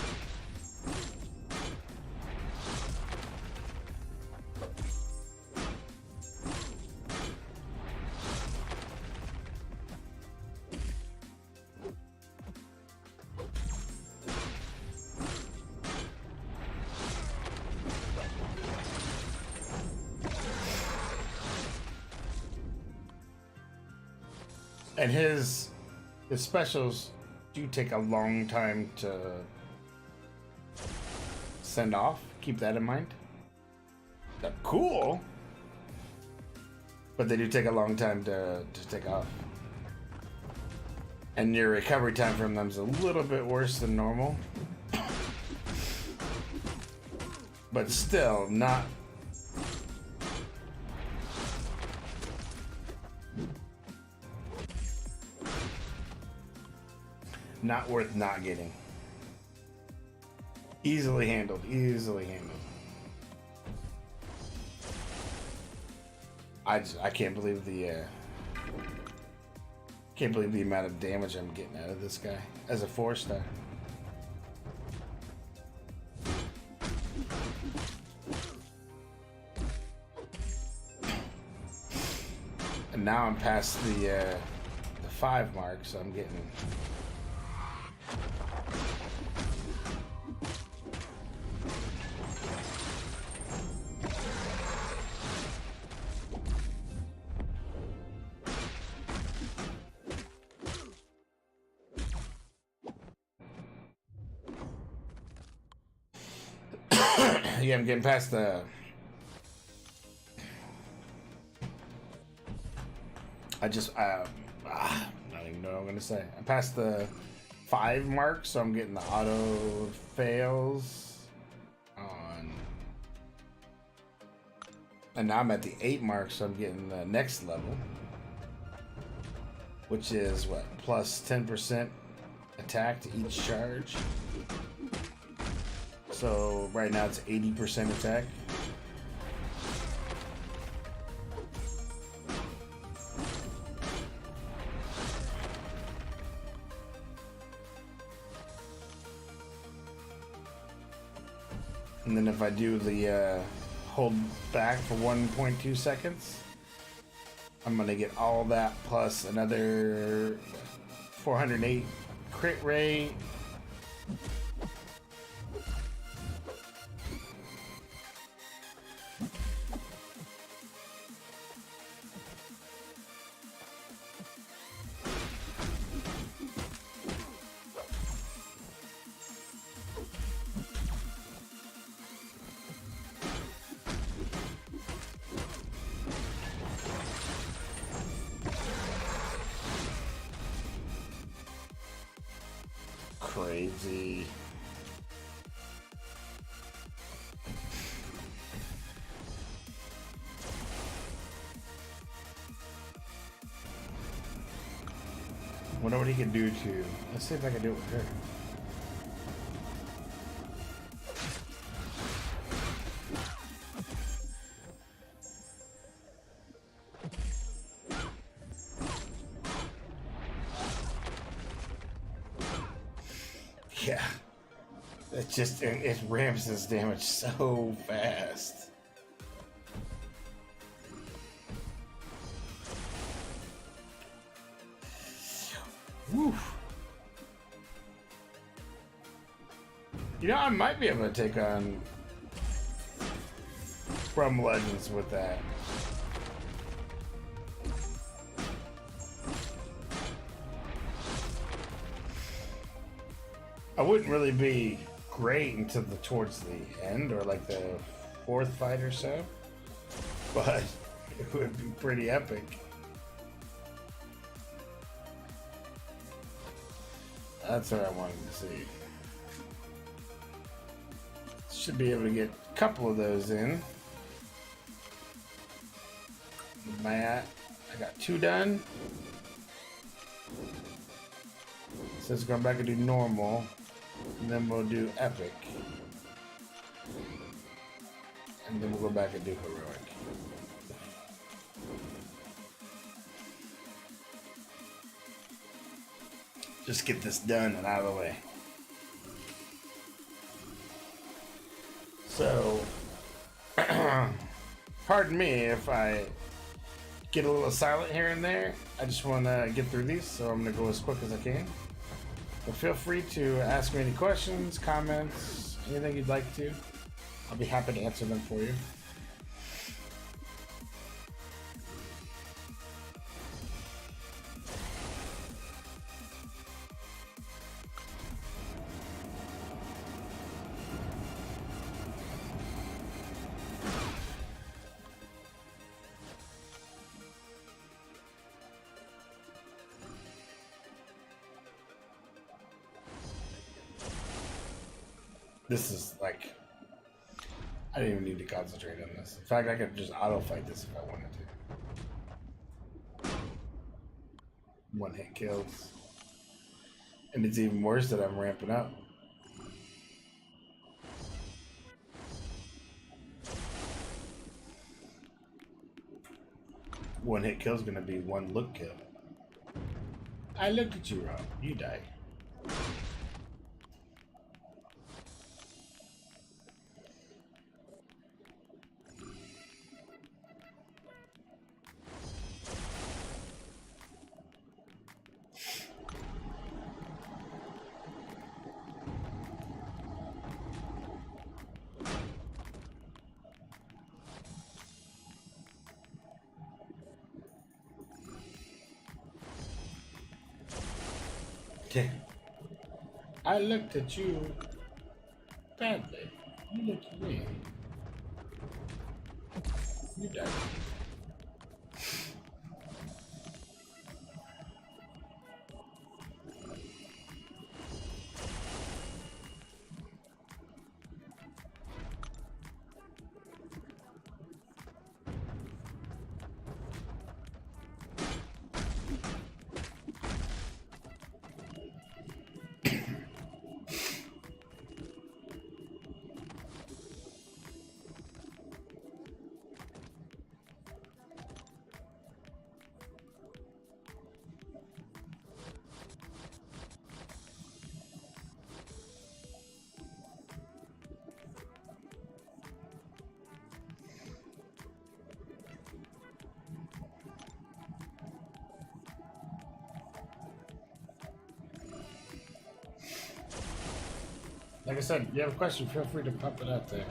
And his specials do take a long time to send off. Keep that in mind. They're cool, but they do take a long time to take off. And your recovery time from them is a little bit worse than normal. But still not worth not getting. Easily handled. Easily handled. I can't believe the amount of damage I'm getting out of this guy as a 4-star. And now I'm past the 5 mark, so I'm getting. Yeah, I'm getting past the. I don't even know what I'm gonna say. I'm past the 5 mark, so I'm getting the auto fails on, and now I'm at the 8 mark, so I'm getting the next level, which is what, plus 10% attack to each charge. So right now it's 80% attack. And then if I do the hold back for 1.2 seconds, I'm gonna get all that plus another 408 crit rate. Crazy. Wonder what he can do to. Let's see if I can do it with her. Yeah, it ramps his damage so fast. Woo. You know, I might be able to take on From Legends with that. I wouldn't really be great until towards the end, or like the fourth fight or so, but it would be pretty epic. That's what I wanted to see. Should be able to get a couple of those in. I got 2 done. So let's go back and do normal, and then we'll do epic, and then we'll go back and do heroic. Just get this done and out of the way. So, pardon me if I get a little silent here and there. I just want to get through these, so I'm going to go as quick as I can. But feel free to ask me any questions, comments, anything you'd like to. I'll be happy to answer them for you. This is like, I didn't even need to concentrate on this. In fact, I could just auto fight this if I wanted to. 1-hit kills. And it's even worse that I'm ramping up. One-hit kill is going to be 1 look kill. I looked at you, Rob. You died. Okay. I looked at you badly. You looked at me. You died. Like I said, if you have a question, feel free to pop it out there.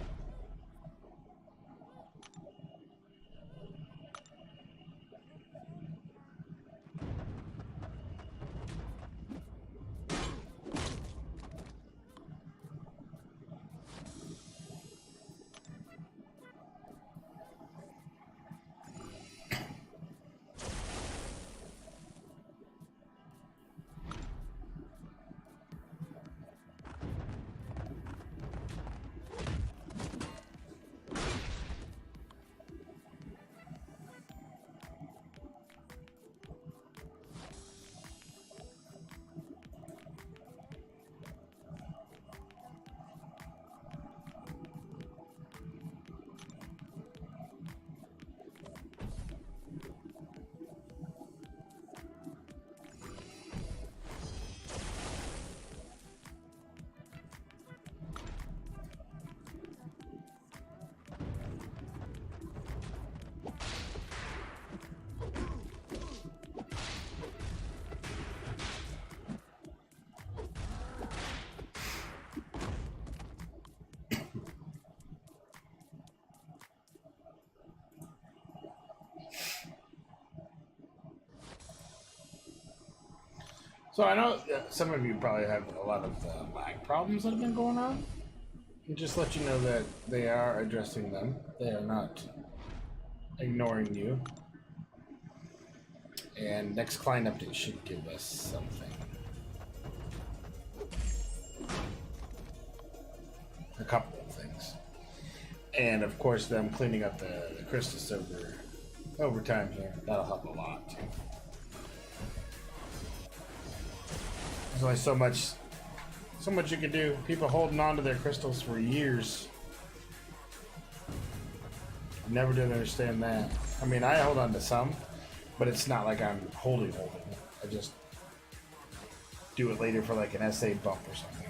So I know some of you probably have a lot of lag problems that have been going on. And just let you know that they are addressing them. They are not ignoring you. And next client update should give us something. A couple of things. And of course them cleaning up the crystal server over time here. That'll help a lot too. There's only so much you can do. People holding on to their crystals for years. Never did understand that. I mean, I hold on to some, but it's not like I'm holding. I just do it later for like an SA bump or something.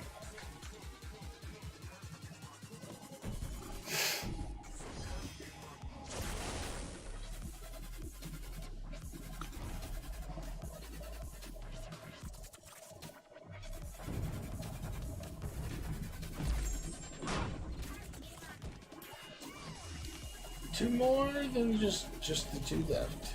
Two more than just the two left.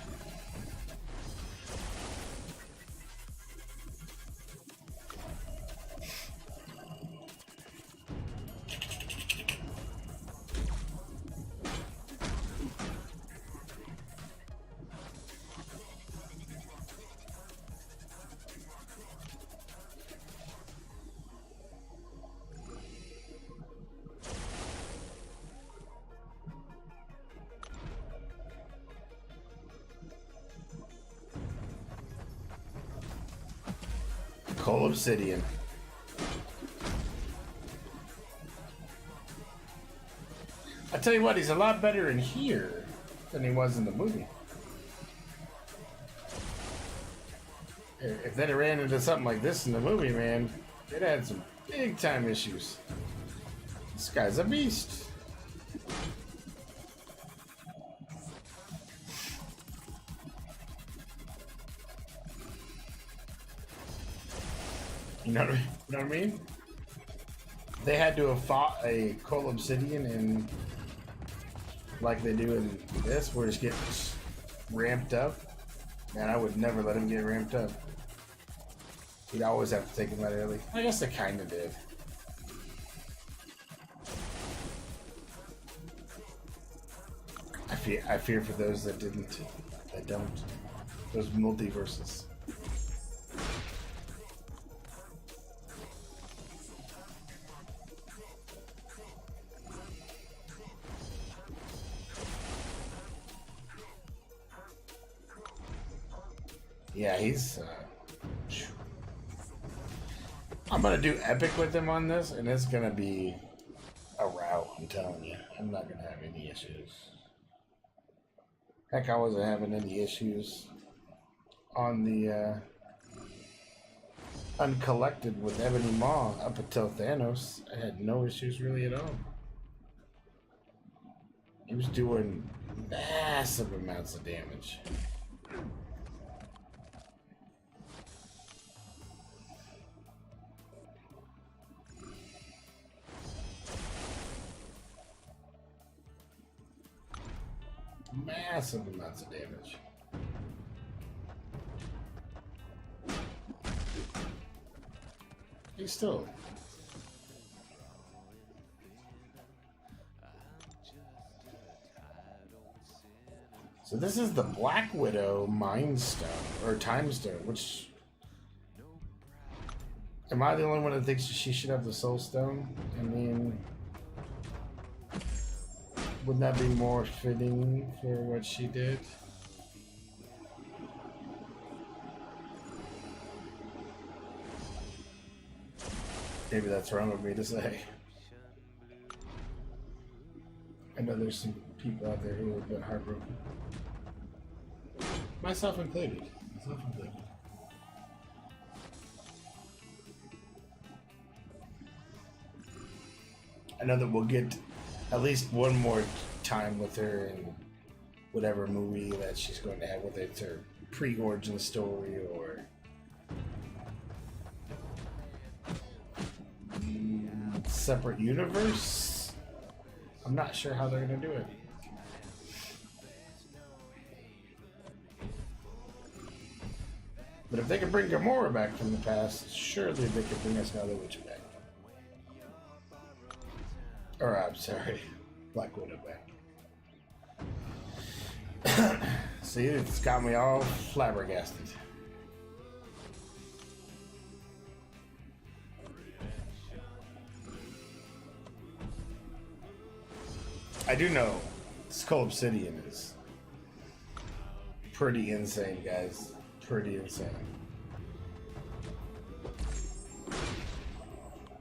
Cull Obsidian. I tell you what, he's a lot better in here than he was in the movie. If they'd have ran into something like this in the movie, man, they'd had some big time issues. This guy's a beast. You know what I mean? They had to have fought a Cull Obsidian in like they do in this, where it's getting ramped up. Man, I would never let him get ramped up. He'd always have to take him out early. I guess they kind of did. I fear for those that didn't, that don't. Those multiverses. Yeah, he's. I'm gonna do epic with him on this, and it's gonna be a rout. I'm telling you, I'm not gonna have any issues. Heck, I wasn't having any issues on the Uncollected with Ebony Maw up until Thanos. I had no issues really at all. He was doing massive amounts of damage. Massive amounts of damage. He's still. So this is the Black Widow Mind Stone, or Time Stone, which... Am I the only one that thinks she should have the Soul Stone? I mean... Wouldn't that be more fitting for what she did? Maybe that's wrong of me to say. I know there's some people out there who are a bit heartbroken. Myself included. I know that we'll get at least one more time with her in whatever movie that she's going to have, whether it's her pre-origin story or separate universe. I'm not sure how they're going to do it. But if they could bring Gamora back from the past, surely they could bring us another witch back. Or, I'm sorry, Black Widow back. See, it's got me all flabbergasted. I do know this Cull Obsidian is pretty insane, guys. Pretty insane.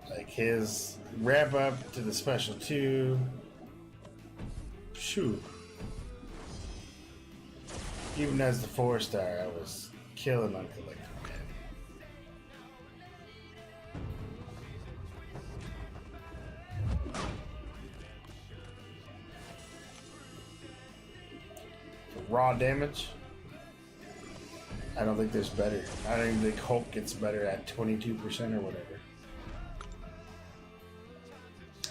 Like his ramp up to the special 2. Phew. Even as the 4-star, I was killing on collector, man. For raw damage, I don't think there's better. I don't even think Hulk gets better at 22% or whatever.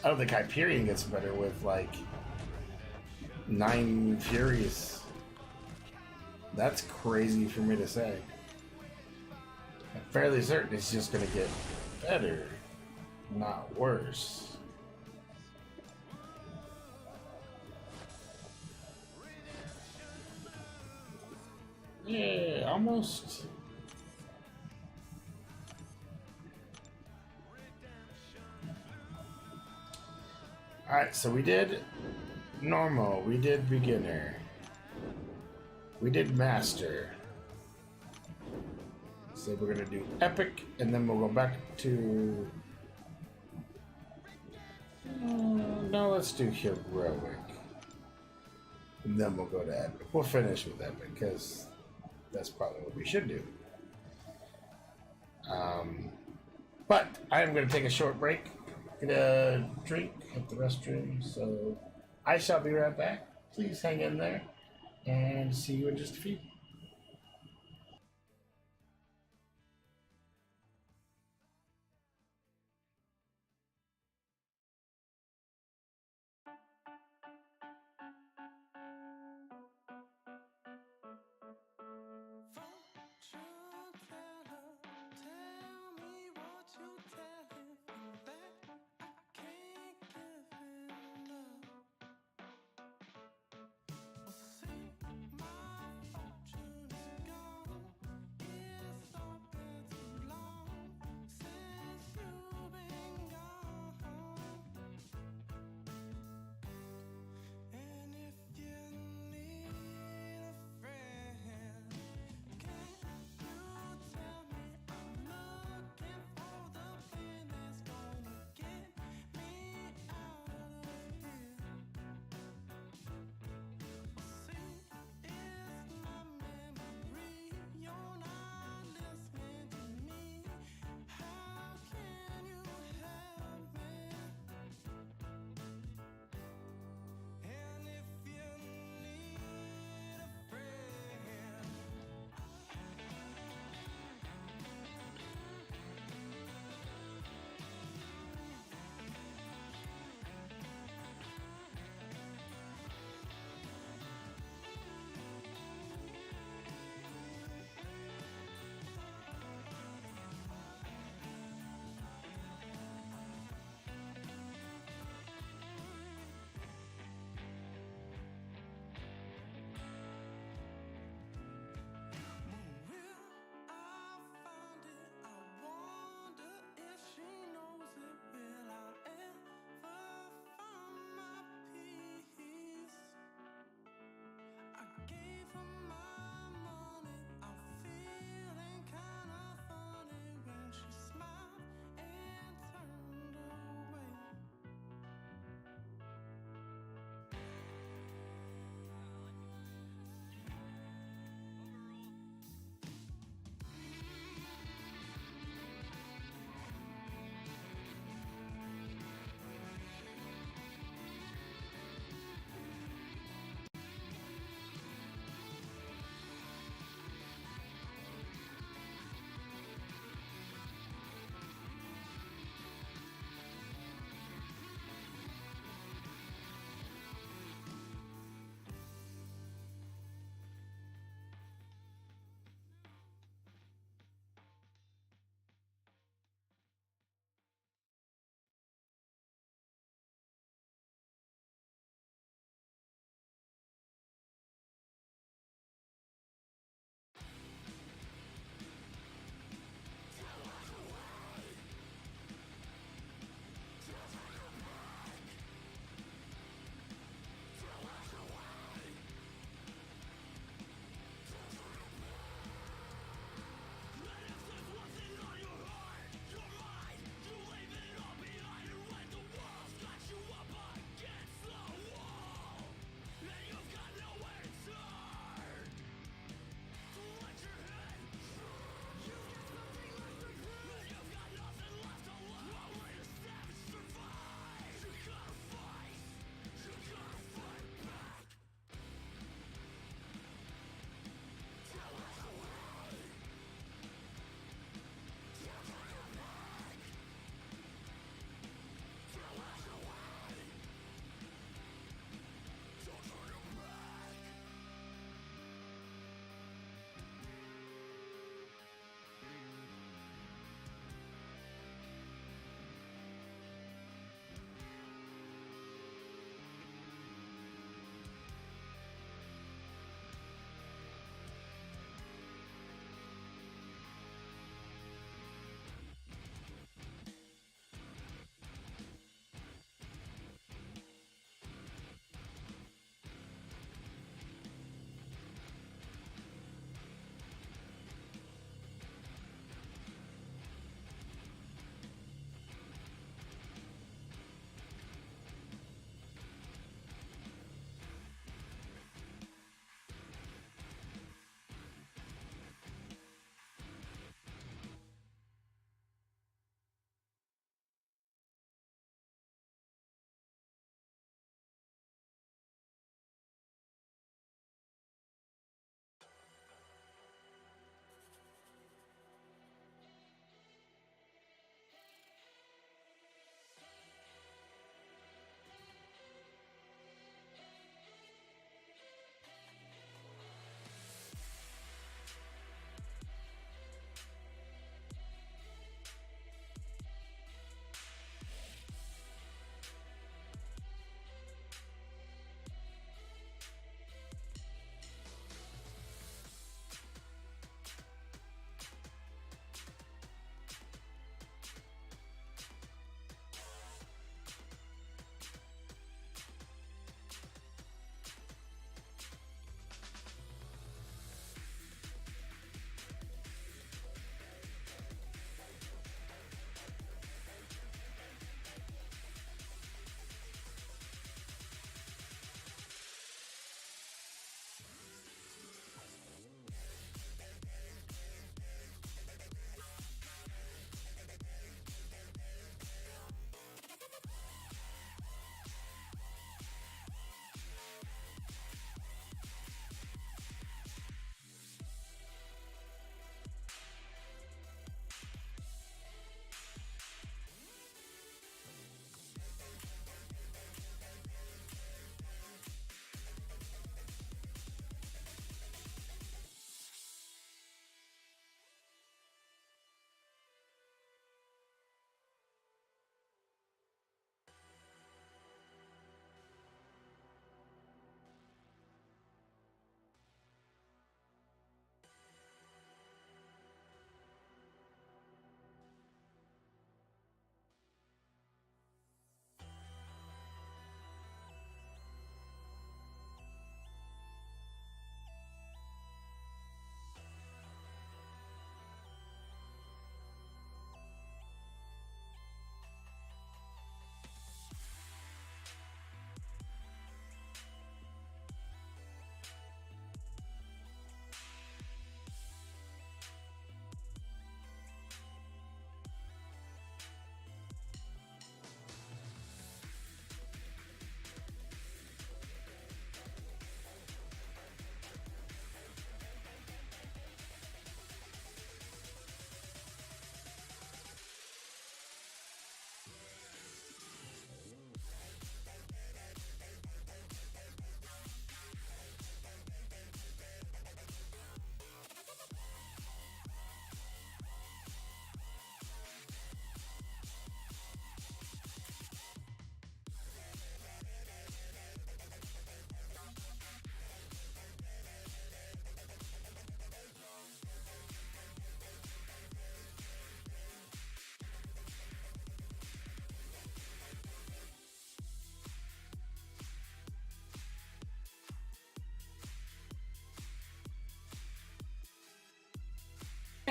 I don't think Hyperion gets better with like 9 Furies. That's crazy for me to say. I'm fairly certain it's just gonna get better, not worse. Yeah, almost. Alright, so we did normal, we did beginner, we did master. So we're gonna do epic, and then we'll go back to... no, let's do heroic. And then we'll go to epic. We'll finish with epic, because that's probably what we should do. But I am going to take a short break, get a drink at the restroom, so I shall be right back. Please hang in there, and see you in just a few.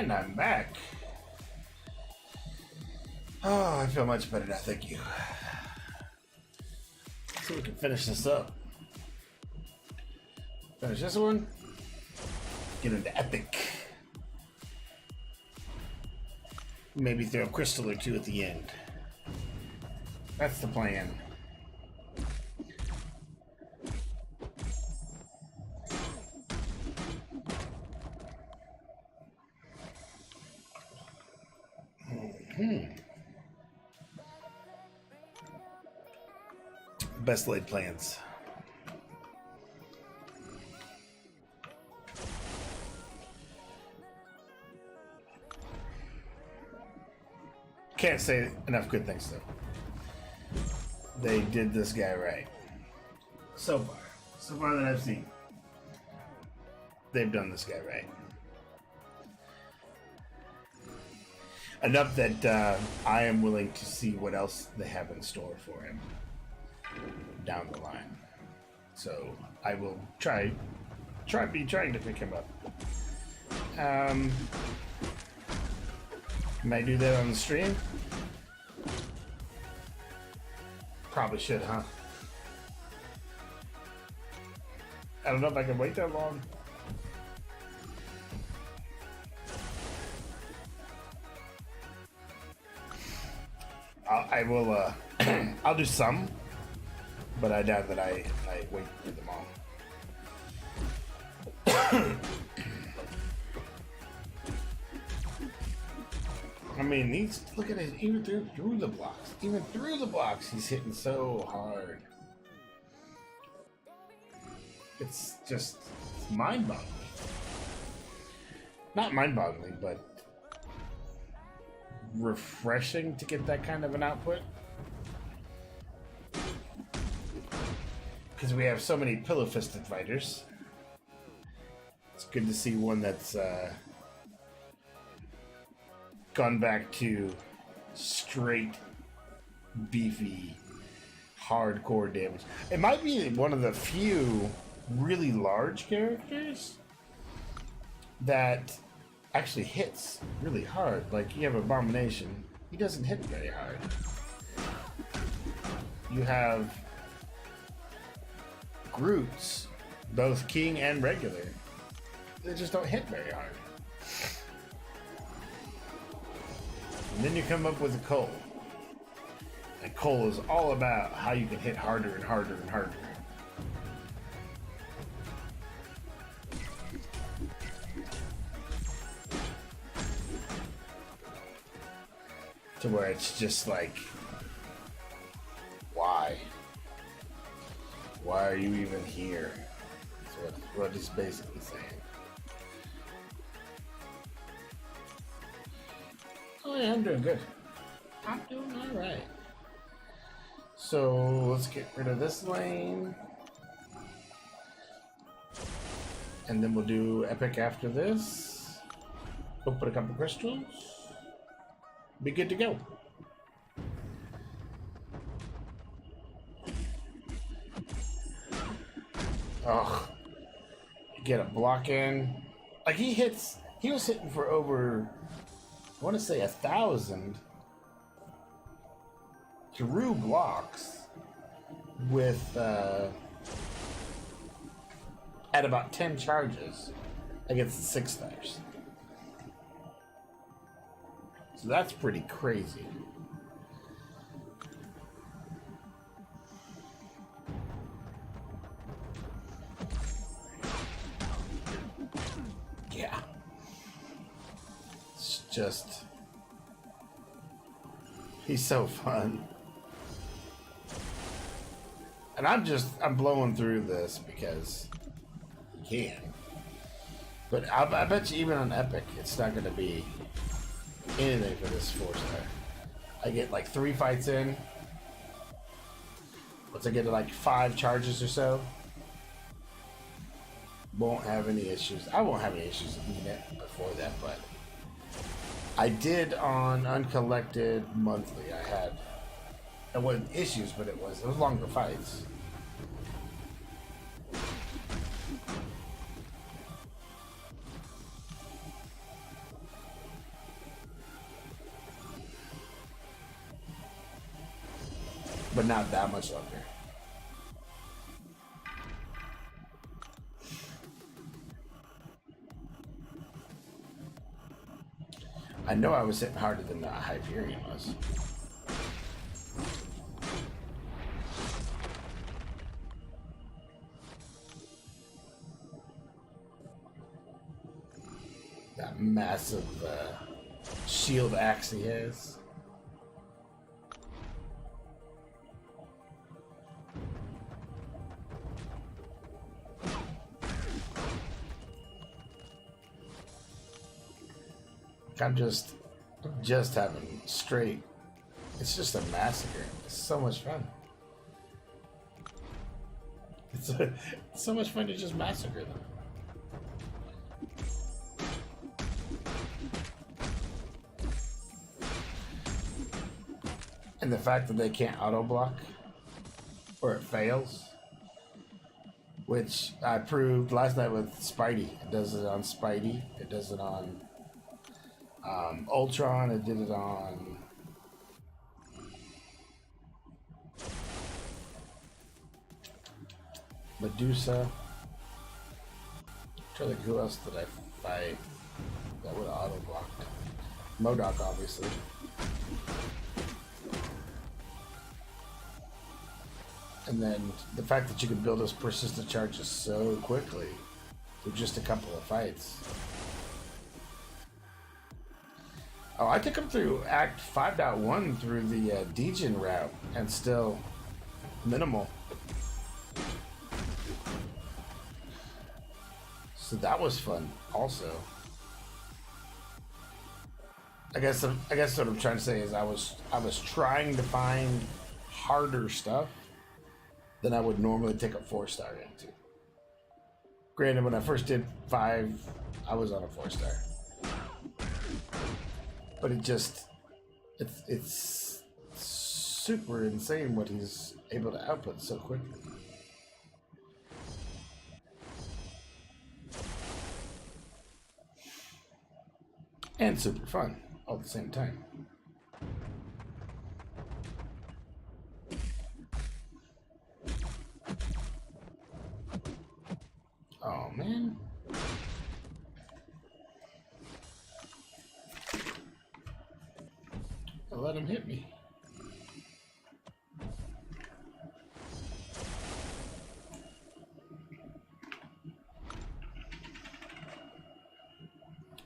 And I'm back. Oh, I feel much better now, thank you. So we can finish this up. Finish this one. Get into epic. Maybe throw a crystal or two at the end. That's the plan. Best laid plans. Can't say enough good things though. They did this guy right. So far that I've seen, they've done this guy right. Enough that I am willing to see what else they have in store for him down the line. So I will trying to pick him up. Might do that on the stream. Probably should, huh? I don't know if I can wait that long. I will, I'll do some, but I doubt that I wait for them all. I mean, look at it, even through the blocks, he's hitting so hard. It's just mind-boggling. Not mind-boggling, but refreshing to get that kind of an output. Because we have so many pillow-fisted fighters. It's good to see one that's gone back to straight, beefy, hardcore damage. It might be one of the few really large characters that actually hits really hard. Like, you have Abomination. He doesn't hit very hard. You have Groots, both King and regular. They just don't hit very hard. And then you come up with a Cull. And Cull is all about how you can hit harder and harder and harder. To where it's just like, why? Why are you even here? That's what it's basically saying. Oh yeah, I'm doing good. I'm doing alright. So let's get rid of this lane. And then we'll do epic after this. Go put a couple crystals. Be good to go. Ugh. Get a block in. Like he was hitting for over, I want to say 1,000 through blocks with at about 10 charges against the 6 stars. So that's pretty crazy. Yeah. It's just... he's so fun. And I'm blowing through this because you can. But I bet you even on Epic, it's not going to be anything for this 4-star. I get like 3 fights in. Once I get to like 5 charges or so, won't have any issues. I won't have any issues beating it before that, but I did on Uncollected Monthly. I had, it wasn't issues, but it was longer fights. but not that much longer. I know I was hitting harder than the Hyperion was. That massive shield axe he has. I'm just having straight. It's just a massacre. It's so much fun. It's so much fun to just massacre them. And the fact that they can't auto block or it fails, which I proved last night with Spidey. It does it on Spidey. It does it on Ultron. It did it on Medusa. I'm trying to think who else did I fight that would have auto blocked. MODOK, obviously. And then the fact that you can build those persistent charges so quickly through just a couple of fights. Oh, I took him through Act 5.1 through the thje route and still minimal. So that was fun also. I guess what I'm trying to say is I was trying to find harder stuff than I would normally take a 4-star into. Granted, when I first did 5, I was on a 4-star. But it's super insane what he's able to output so quickly. And super fun all at the same time. Oh man. Let him hit me.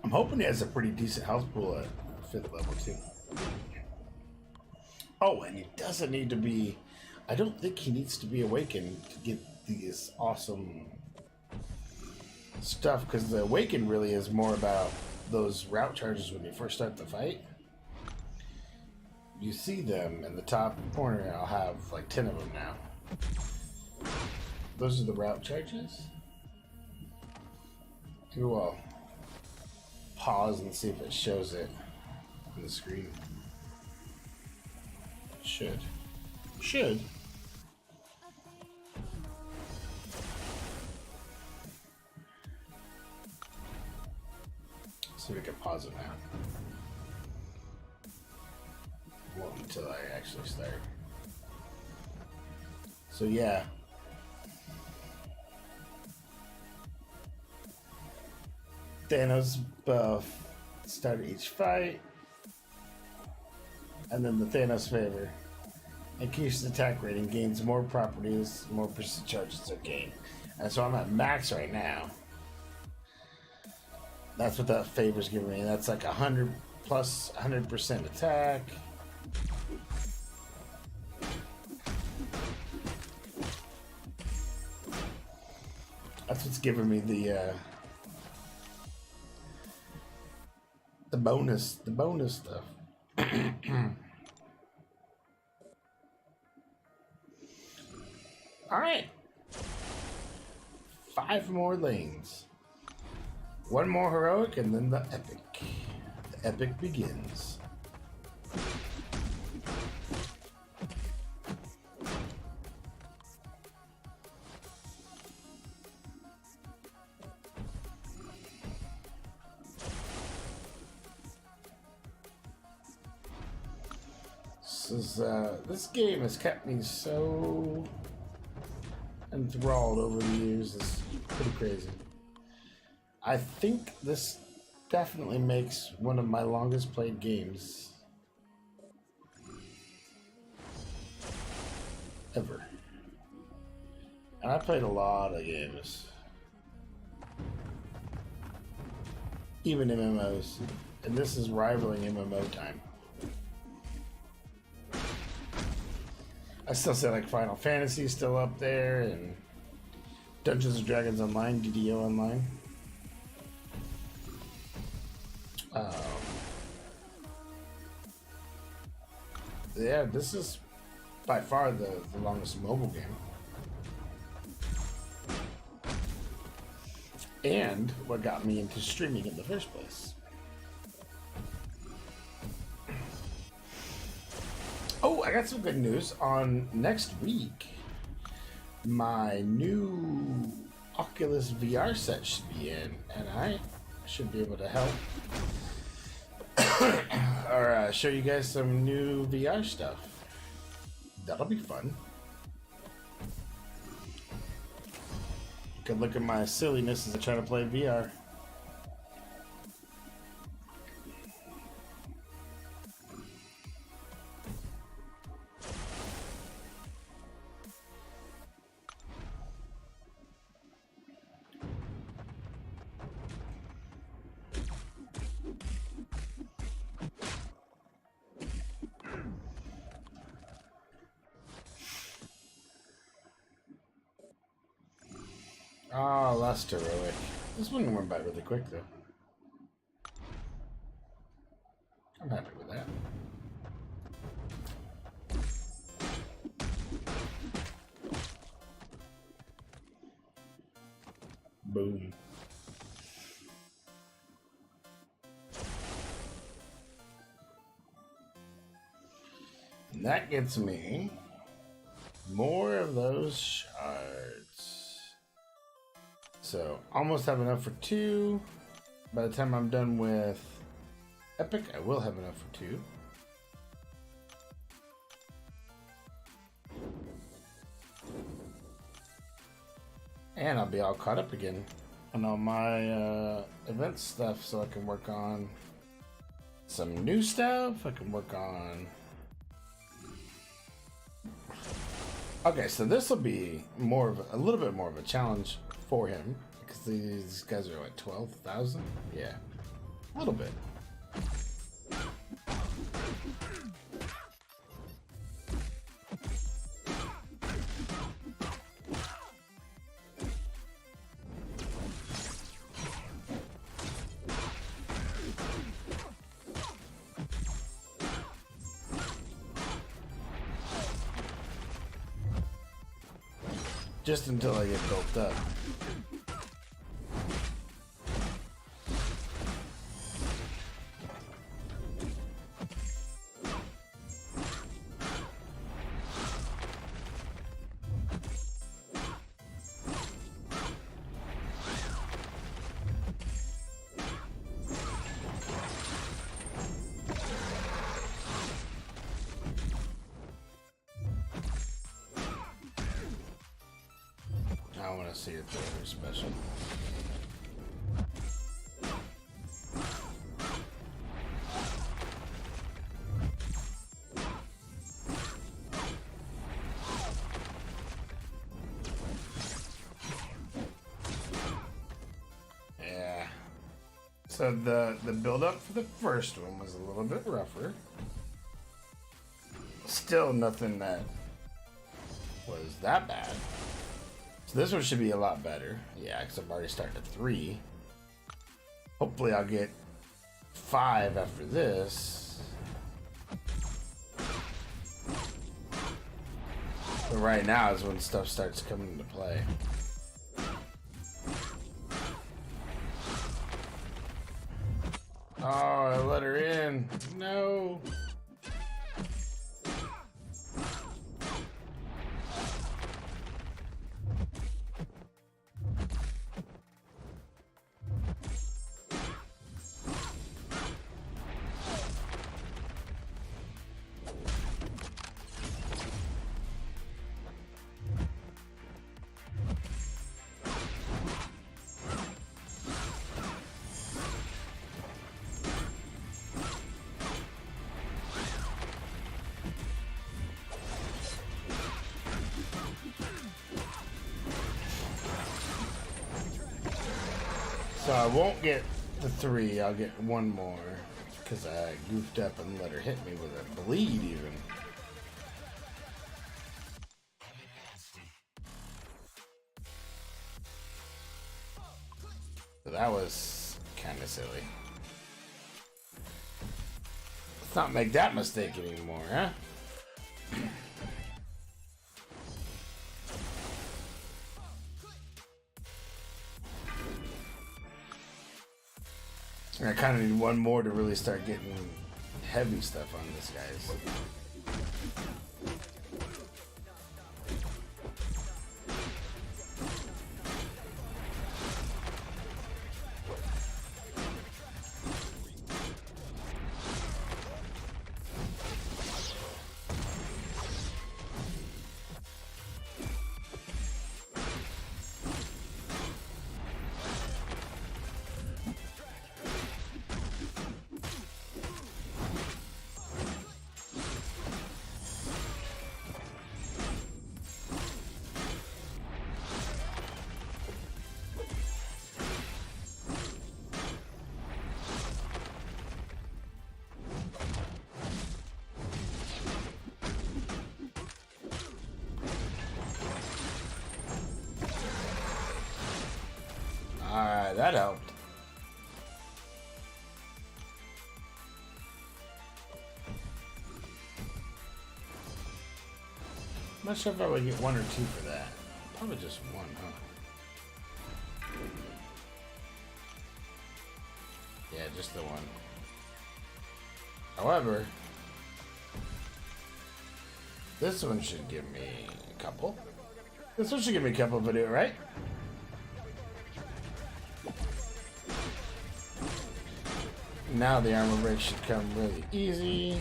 I'm hoping he has a pretty decent health pool at 5th level too. Oh, and he doesn't need to be... I don't think he needs to be awakened to get these awesome stuff, because the awaken really is more about those route charges when you first start the fight. You see them in the top corner. I'll have like 10 of them now. Those are the route charges. Maybe I'll pause and see if it shows it on the screen. Should. So we can pause it now. Well, until I actually start. So yeah. Thanos buff start each fight. And then the Thanos favor increases attack rating, gains more properties, more persistent charges are gained. And so I'm at max right now. That's what that favor's giving me. That's like 100 plus 100% attack. That's what's giving me the bonus stuff. All right, 5 more lanes, 1 more heroic, and then the epic. The epic begins. This game has kept me so enthralled over the years. It's pretty crazy. I think this definitely makes one of my longest played games ever. And I played a lot of games, even MMOs, and this is rivaling MMO time. I still say like Final Fantasy is still up there, and Dungeons and Dragons Online, DDO Online. Yeah, this is by far the longest mobile game. And what got me into streaming in the first place. Oh, I got some good news. On next week, my new Oculus VR set should be in, and I should be able to help or show you guys some new VR stuff. That'll be fun. You can look at my silliness as I try to play VR. Oh, that's heroic. This one went by really quick, though. I'm happy with that. Boom. And that gets me more of those shards. So, almost have enough for 2. By the time I'm done with Epic, I will have enough for 2. And I'll be all caught up again on all my event stuff, so I can work on some new stuff. I can work on... Okay, so this will be more of a little bit more of a challenge for him, because these guys are like 12,000. Yeah, a little bit. Just until I get built up. I want to see if they're special. Yeah. So the build up for the first one was a little bit rougher. Still nothing that was that bad. So this one should be a lot better. Yeah, because I'm already starting at 3. Hopefully I'll get 5 after this. But right now is when stuff starts coming into play. Oh, I let her in. No. So I won't get the 3, I'll get 1 more. Because I goofed up and let her hit me with a bleed even. So that was kind of silly. Let's not make that mistake anymore, huh? I kind of need 1 more to really start getting heavy stuff on this, guys. Alright, that helped. I'm not sure if I would get 1 or 2 for that. Probably just 1, huh? Yeah, just the 1. However, this one should give me a couple. This one should give me a couple of it, right? Now the armor break should come really easy.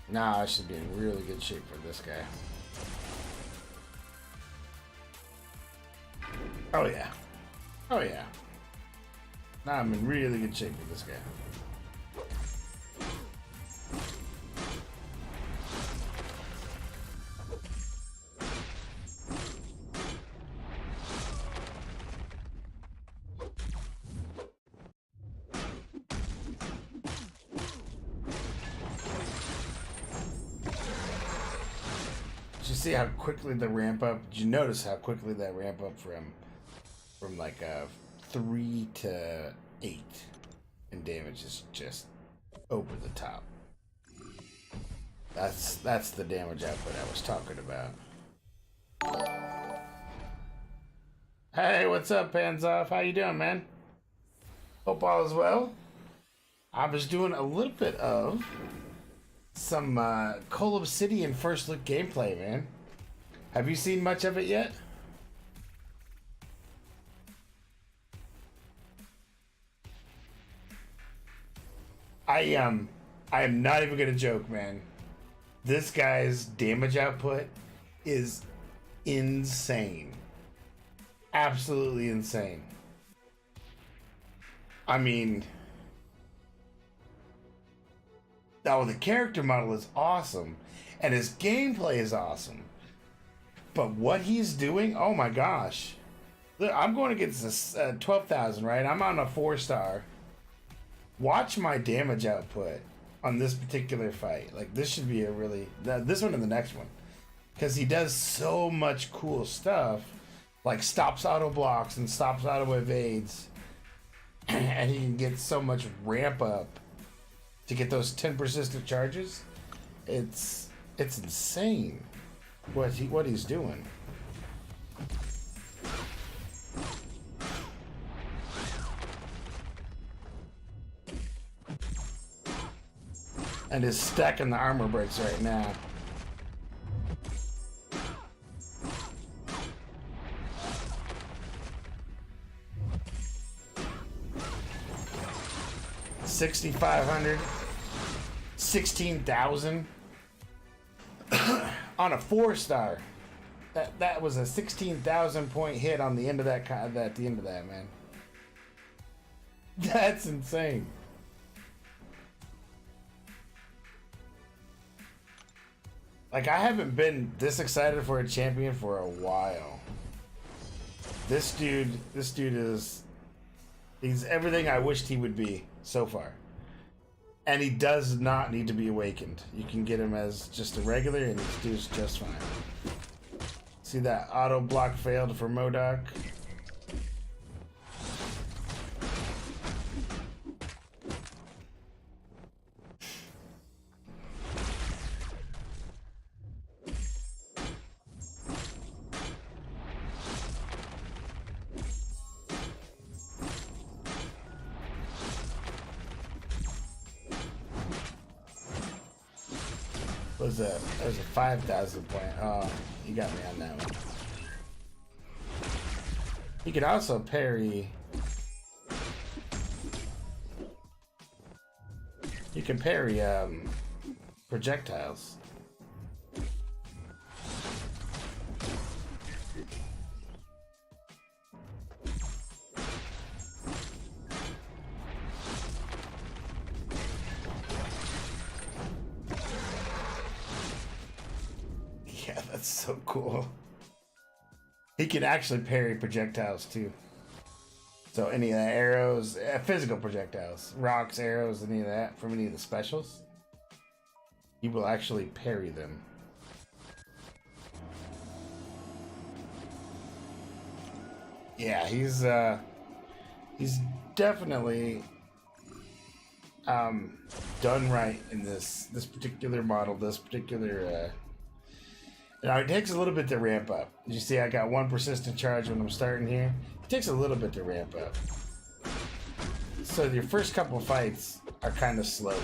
Now I should be in really good shape for this guy. Oh yeah. Oh yeah. Now I'm in really good shape for this guy. Did you see how quickly the ramp up? Did you notice how quickly that ramp up from like 3 to 8 and damage is just over the top. That's the damage output I was talking about. Hey, what's up, Hands Off? How you doing, man? Hope all is well. I was doing a little bit of some Cull Obsidian first look gameplay, man. Have you seen much of it yet? I am not even gonna joke, man. This guy's damage output is insane. Absolutely insane. I mean, oh, the character model is awesome, and his gameplay is awesome. But what he's doing, oh my gosh. Look, I'm going against this 12,000, right? I'm on a 4-star. Watch my damage output on this particular fight. Like, this should be a really... This one and the next one. Because he does so much cool stuff. Like, stops auto blocks and stops auto evades. And he can get so much ramp up to get those 10 persistent charges. It's insane what he's doing. And is stacking the armor breaks right now. 6,500, 16,000 on a 4-star. That was a 16,000 point hit on the end of that. At the end of that, man. That's insane. Like, I haven't been this excited for a champion for a while. This dude is... He's everything I wished he would be so far. And he does not need to be awakened. You can get him as just a regular and this dude's just fine. See that auto block failed for MODOK? That was a 5,000 point. Oh, you got me on that one. You can also parry. You can parry projectiles. Yeah, that's so cool. He can actually parry projectiles too. So any of the arrows, physical projectiles, rocks, arrows, any of that from any of the specials, he will actually parry them. Yeah, he's definitely done right in this particular model, this particular. Now it takes a little bit to ramp up. You see, I got 1 persistent charge when I'm starting here. It takes a little bit to ramp up. So your first couple of fights are kind of slower.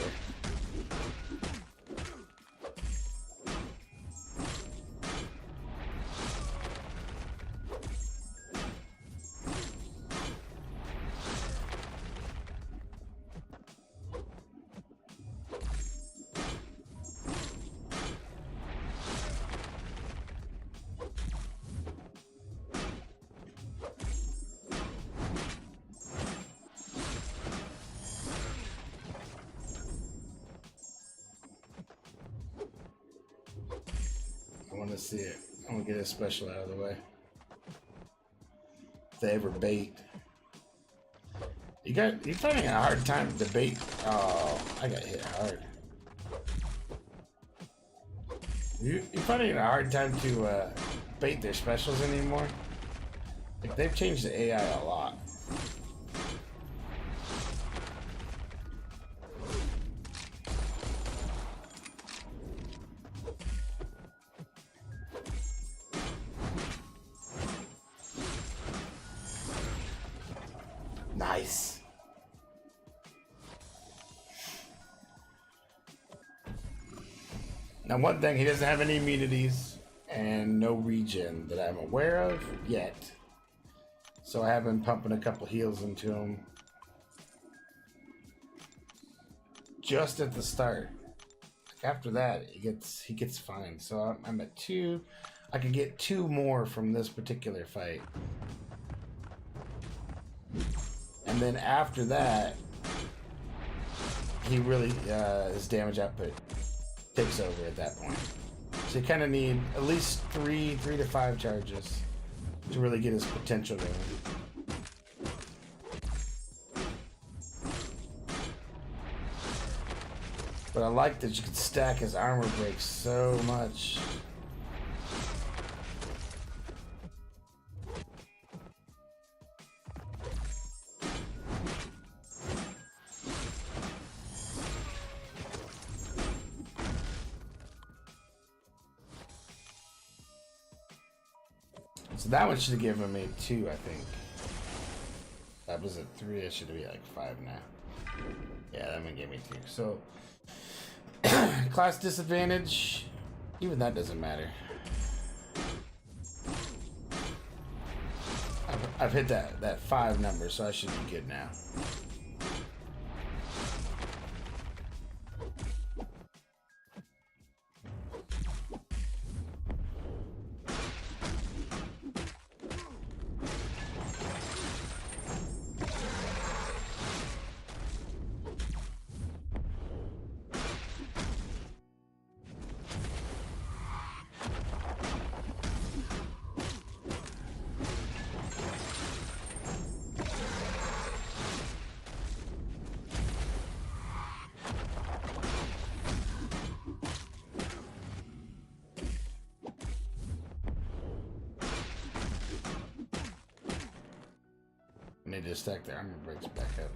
I want to see it. I'm gonna get a special out of the way. If they ever bait. You're finding a hard time to bait. Oh, I got hit hard. You're finding a hard time to bait their specials anymore. Like, they've changed the AI a lot. Nice. Now, one thing, he doesn't have any immunities and no regen that I'm aware of yet. So I have been pumping a couple heals into him just at the start. After that, he gets fine. So I'm at 2. I could get 2 more from this particular fight. And then after that, he really, his damage output takes over at that point. So you kind of need at least 3 to 5 charges to really get his potential going. But I like that you can stack his armor breaks so much. So that one should have given me 2, I think. That was a 3. It should be like 5 now. Yeah, that one gave me 2. So class disadvantage, even that doesn't matter. I've hit that 5 number, so I should be good now. me to stack the armor breaks back up.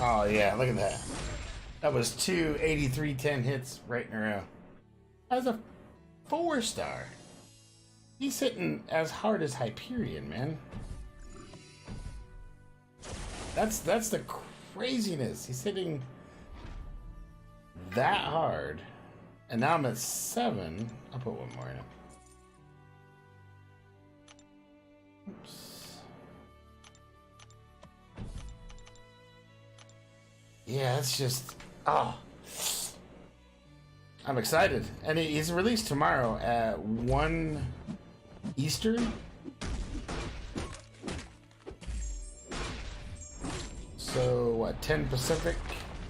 Oh yeah, look at that. That was 2 83-10 hits right in a row. As a 4-star. He's hitting as hard as Hyperion, man. That's the craziness. He's hitting that hard. And now I'm at 7. I'll put one more in it. Oops. Yeah, it's just, oh, I'm excited. And he's released tomorrow at 1 Eastern. So, what, 10 Pacific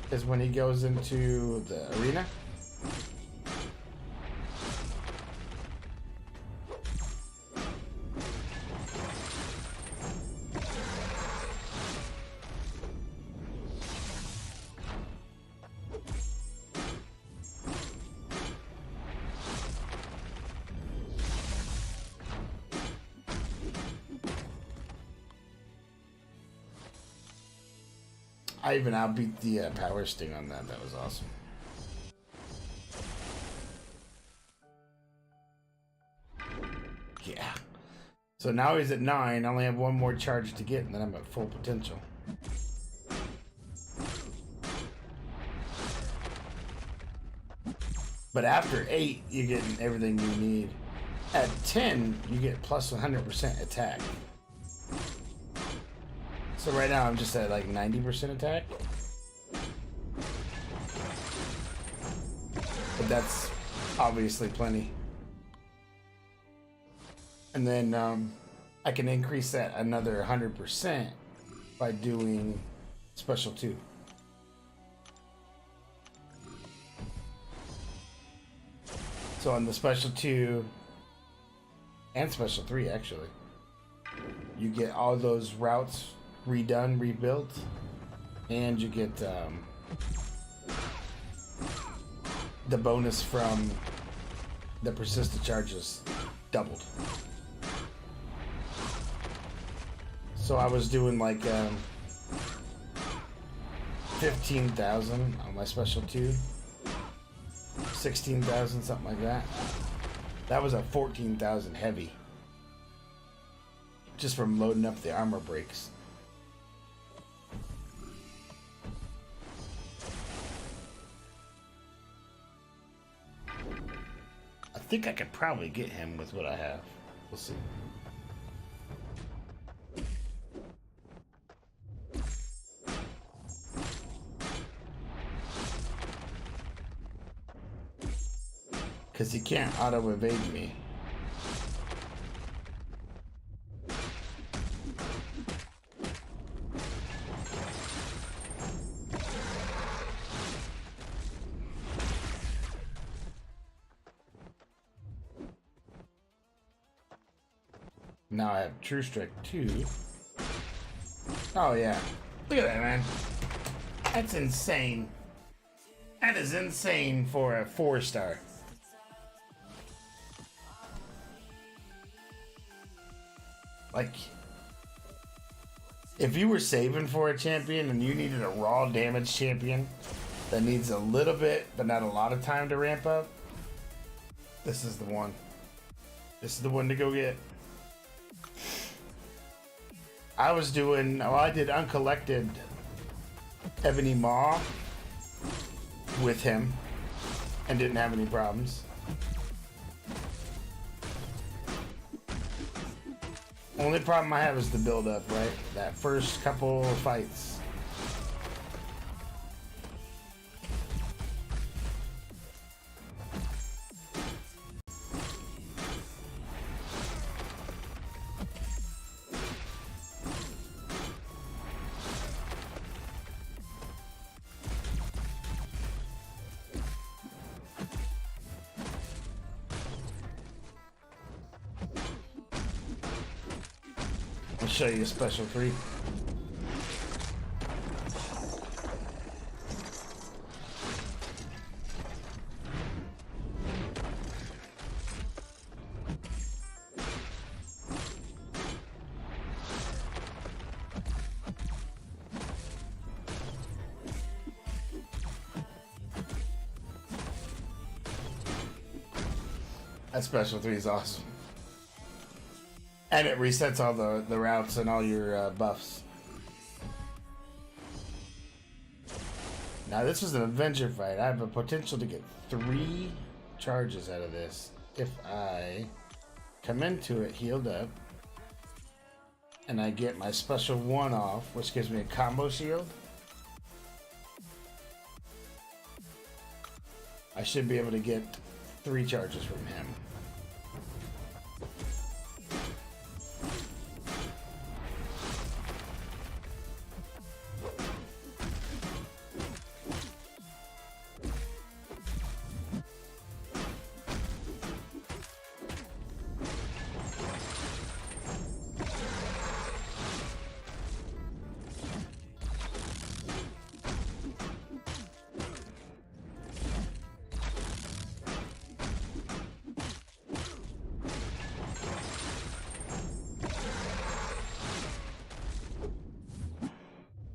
is when he goes into the arena? I even outbeat the power sting on that. That was awesome. Yeah. So now he's at 9. I only have one more charge to get, and then I'm at full potential. But after 8, you're getting everything you need. At 10, you get plus 100% attack. So right now I'm just at like 90% attack. But that's obviously plenty. And then I can increase that another 100% by doing special 2. So on the special 2 and special 3 actually, you get all those routes redone, rebuilt, and you get the bonus from the persistent charges doubled. So I was doing like 15,000 on my special 2, 16,000, something like that. That was a 14,000 heavy just from loading up the armor breaks. I think I could probably get him with what I have. We'll see. Because he can't auto-evade me. Now I have True Strike 2. Oh yeah. Look at that, man. That's insane. That is insane for a 4-star. Like, if you were saving for a champion and you needed a raw damage champion that needs a little bit but not a lot of time to ramp up, this is the one. This is the one to go get. I was doing, well, I did uncollected Ebony Maw with him and didn't have any problems. Only problem I have is the build up, right? That first couple of fights. I'll show you a special 3. That special 3 is awesome. And it resets all the routes and all your buffs. Now this was an Avenger fight. I have a potential to get 3 charges out of this if I come into it healed up and I get my special 1 off, which gives me a combo shield. I should be able to get 3 charges from him.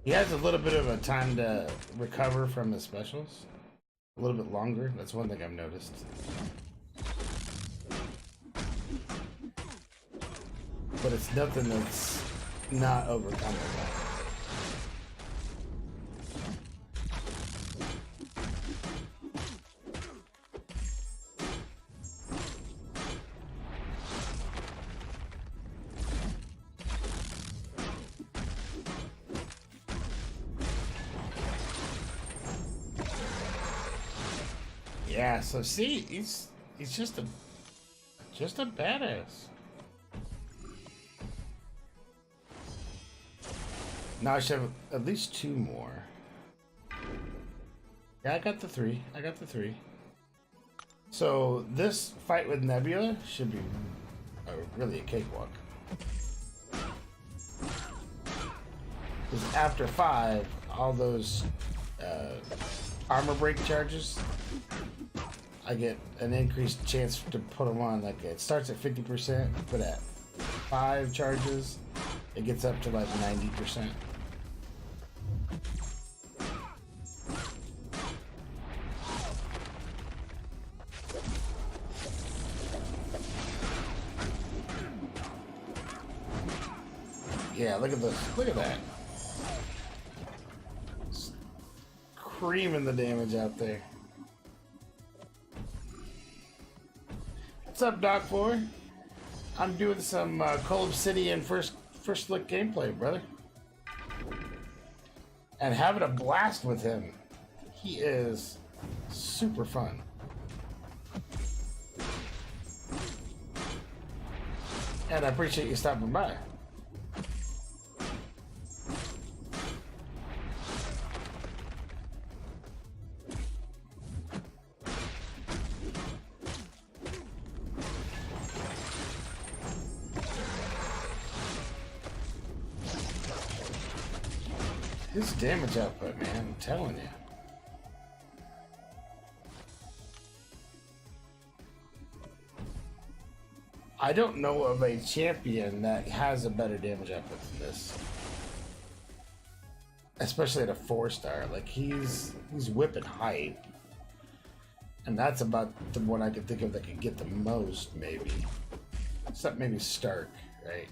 He has a little bit of a time to recover from the specials. A little bit longer. That's one thing I've noticed. But it's nothing that's not overcomable. Yeah, so see, he's just a badass. Now I should have at least 2 more. Yeah, I got the 3. So this fight with Nebula should be really a cakewalk. Because after 5, all those armor break charges, I get an increased chance to put them on. Like it starts at 50%, but at 5 charges, it gets up to like 90%. Yeah, look at this. Look at that. Just creaming the damage out there. What's up, Doc 4? I'm doing some Cull Obsidian first look gameplay, brother. And having a blast with him. He is super fun. And I appreciate you stopping by. His damage output, man, I'm telling you. I don't know of a champion that has a better damage output than this. Especially at a 4-star. Like, he's whipping hype. And that's about the one I could think of that could get the most, maybe. Except maybe Stark, right?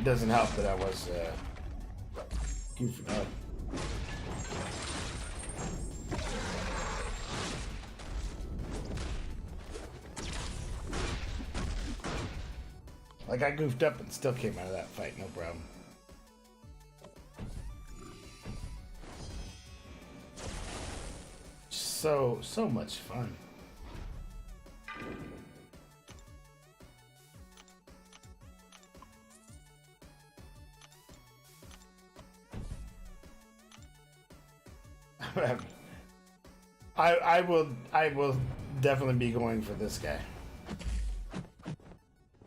Doesn't help that I was goofing up. Like I goofed up and still came out of that fight, no problem. so much fun. I will definitely be going for this guy.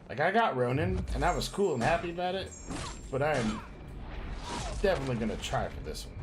Like, I got Ronin and I was cool and happy about it, but I am definitely gonna try for this one.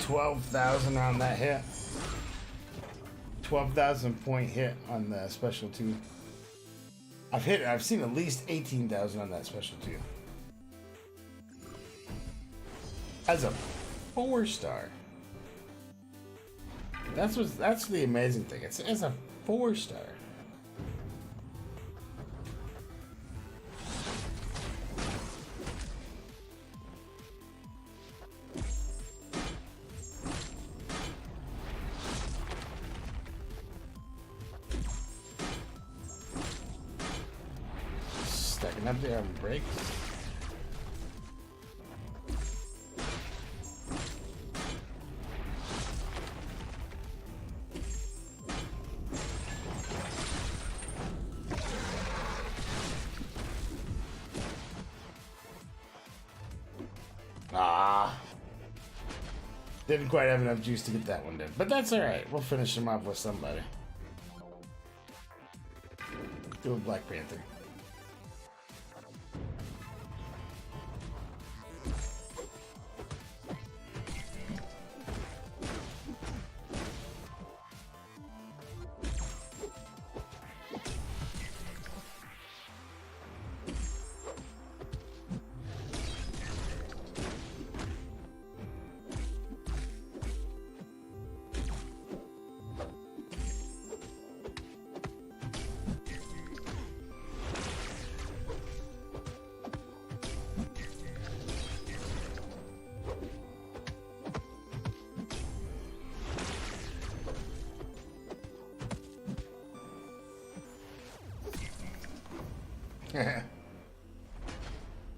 $12,000 on that hit. 12,000 point hit on the special 2. I've seen at least 18,000 on that special 2. As a 4-star. That's the amazing thing. It's a 4-star. Stacking up there on brakes. Didn't quite have enough juice to get that one done, but that's alright. We'll finish him off with somebody. Do a Black Panther.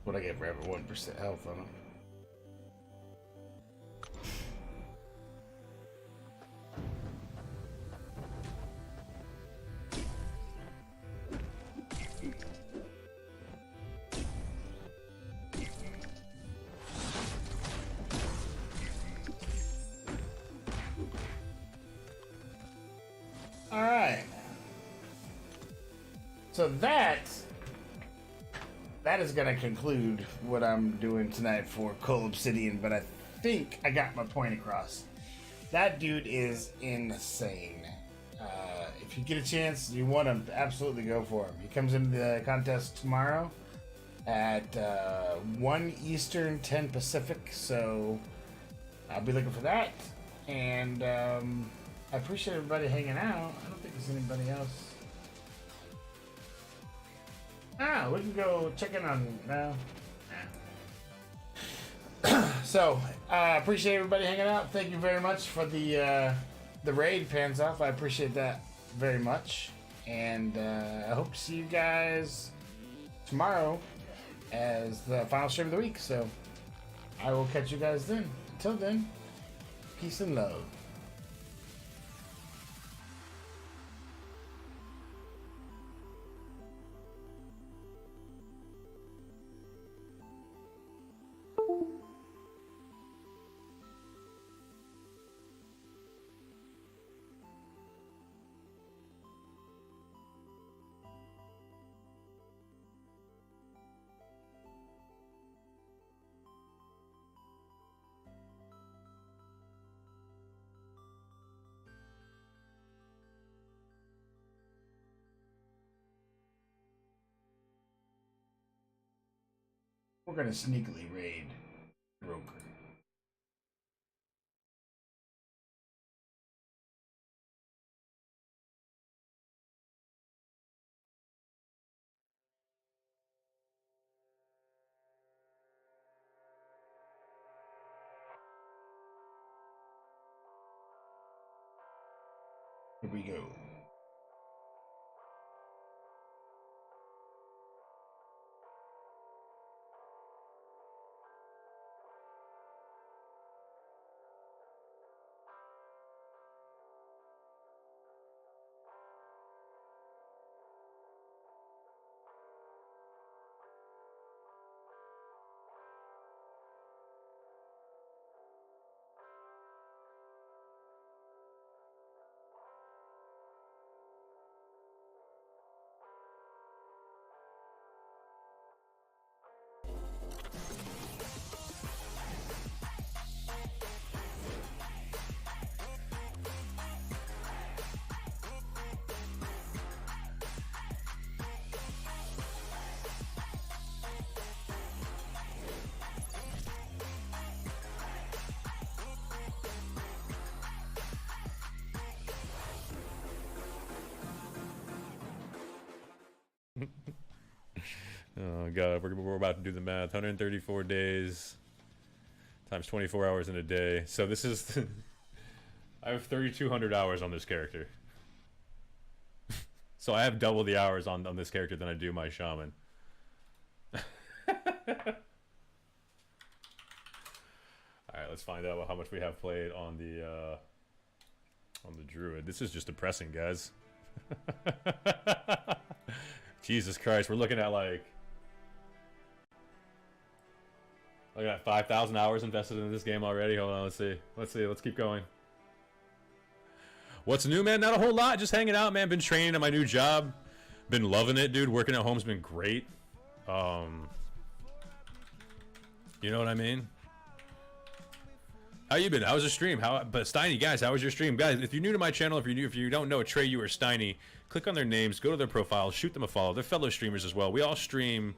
What I get for every 1% health on him. All right. So that is going to conclude what I'm doing tonight for Cull Obsidian, but I think I got my point across. That dude is insane. If you get a chance, you want to absolutely go for him. He comes into the contest tomorrow at 1 Eastern, 10 Pacific, so I'll be looking for that. And I appreciate everybody hanging out. I don't think there's anybody else. We can go check in on now. So, appreciate everybody hanging out. Thank you very much for the raid pans off. I appreciate that very much. And I hope to see you guys tomorrow as the final stream of the week. So, I will catch you guys then. Until then, peace and love. We're gonna sneakily raid Broker. Here we go. Oh god, we're about to do the math. 134 days times 24 hours in a day. So this is I have 3,200 hours on this character. So I have double the hours on this character than I do my shaman. Alright, let's find out how much we have played on the druid. This is just depressing, guys. Jesus Christ, we're looking at like 5,000 hours invested in this game already. Hold on, let's see. Let's keep going. What's new, man? Not a whole lot. Just hanging out, man. Been training at my new job. Been loving it, dude. Working at home's been great. You know what I mean? How you been? How was the stream? But Steiny, guys, how was your stream? Guys, if you're new to my channel, if you don't know Treyu or Steiny, click on their names, go to their profiles, shoot them a follow. They're fellow streamers as well. We all stream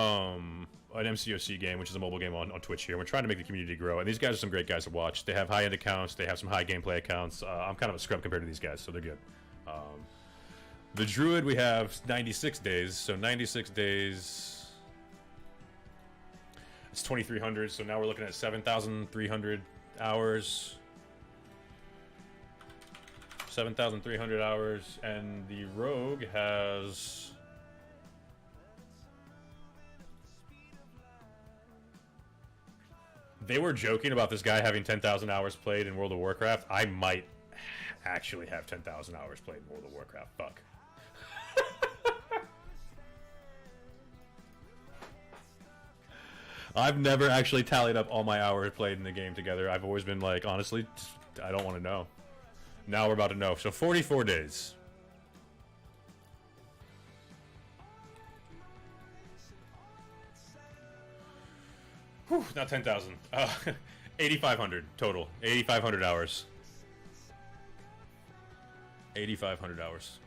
an MCOC game, which is a mobile game on Twitch here. We're trying to make the community grow, and these guys are some great guys to watch. They have high-end accounts. They have some high gameplay accounts. I'm kind of a scrub compared to these guys, so they're good. The Druid, we have 96 days, so 96 days... It's 2,300, so now we're looking at 7,300 hours. 7,300 hours, and the Rogue has... They were joking about this guy having 10,000 hours played in World of Warcraft. I might actually have 10,000 hours played in World of Warcraft. Fuck. I've never actually tallied up all my hours played in the game together. I've always been like, honestly, I don't want to know. Now we're about to know. So 44 days. Whew, not 10,000. 8,500 total. 8,500 hours. 8,500 hours.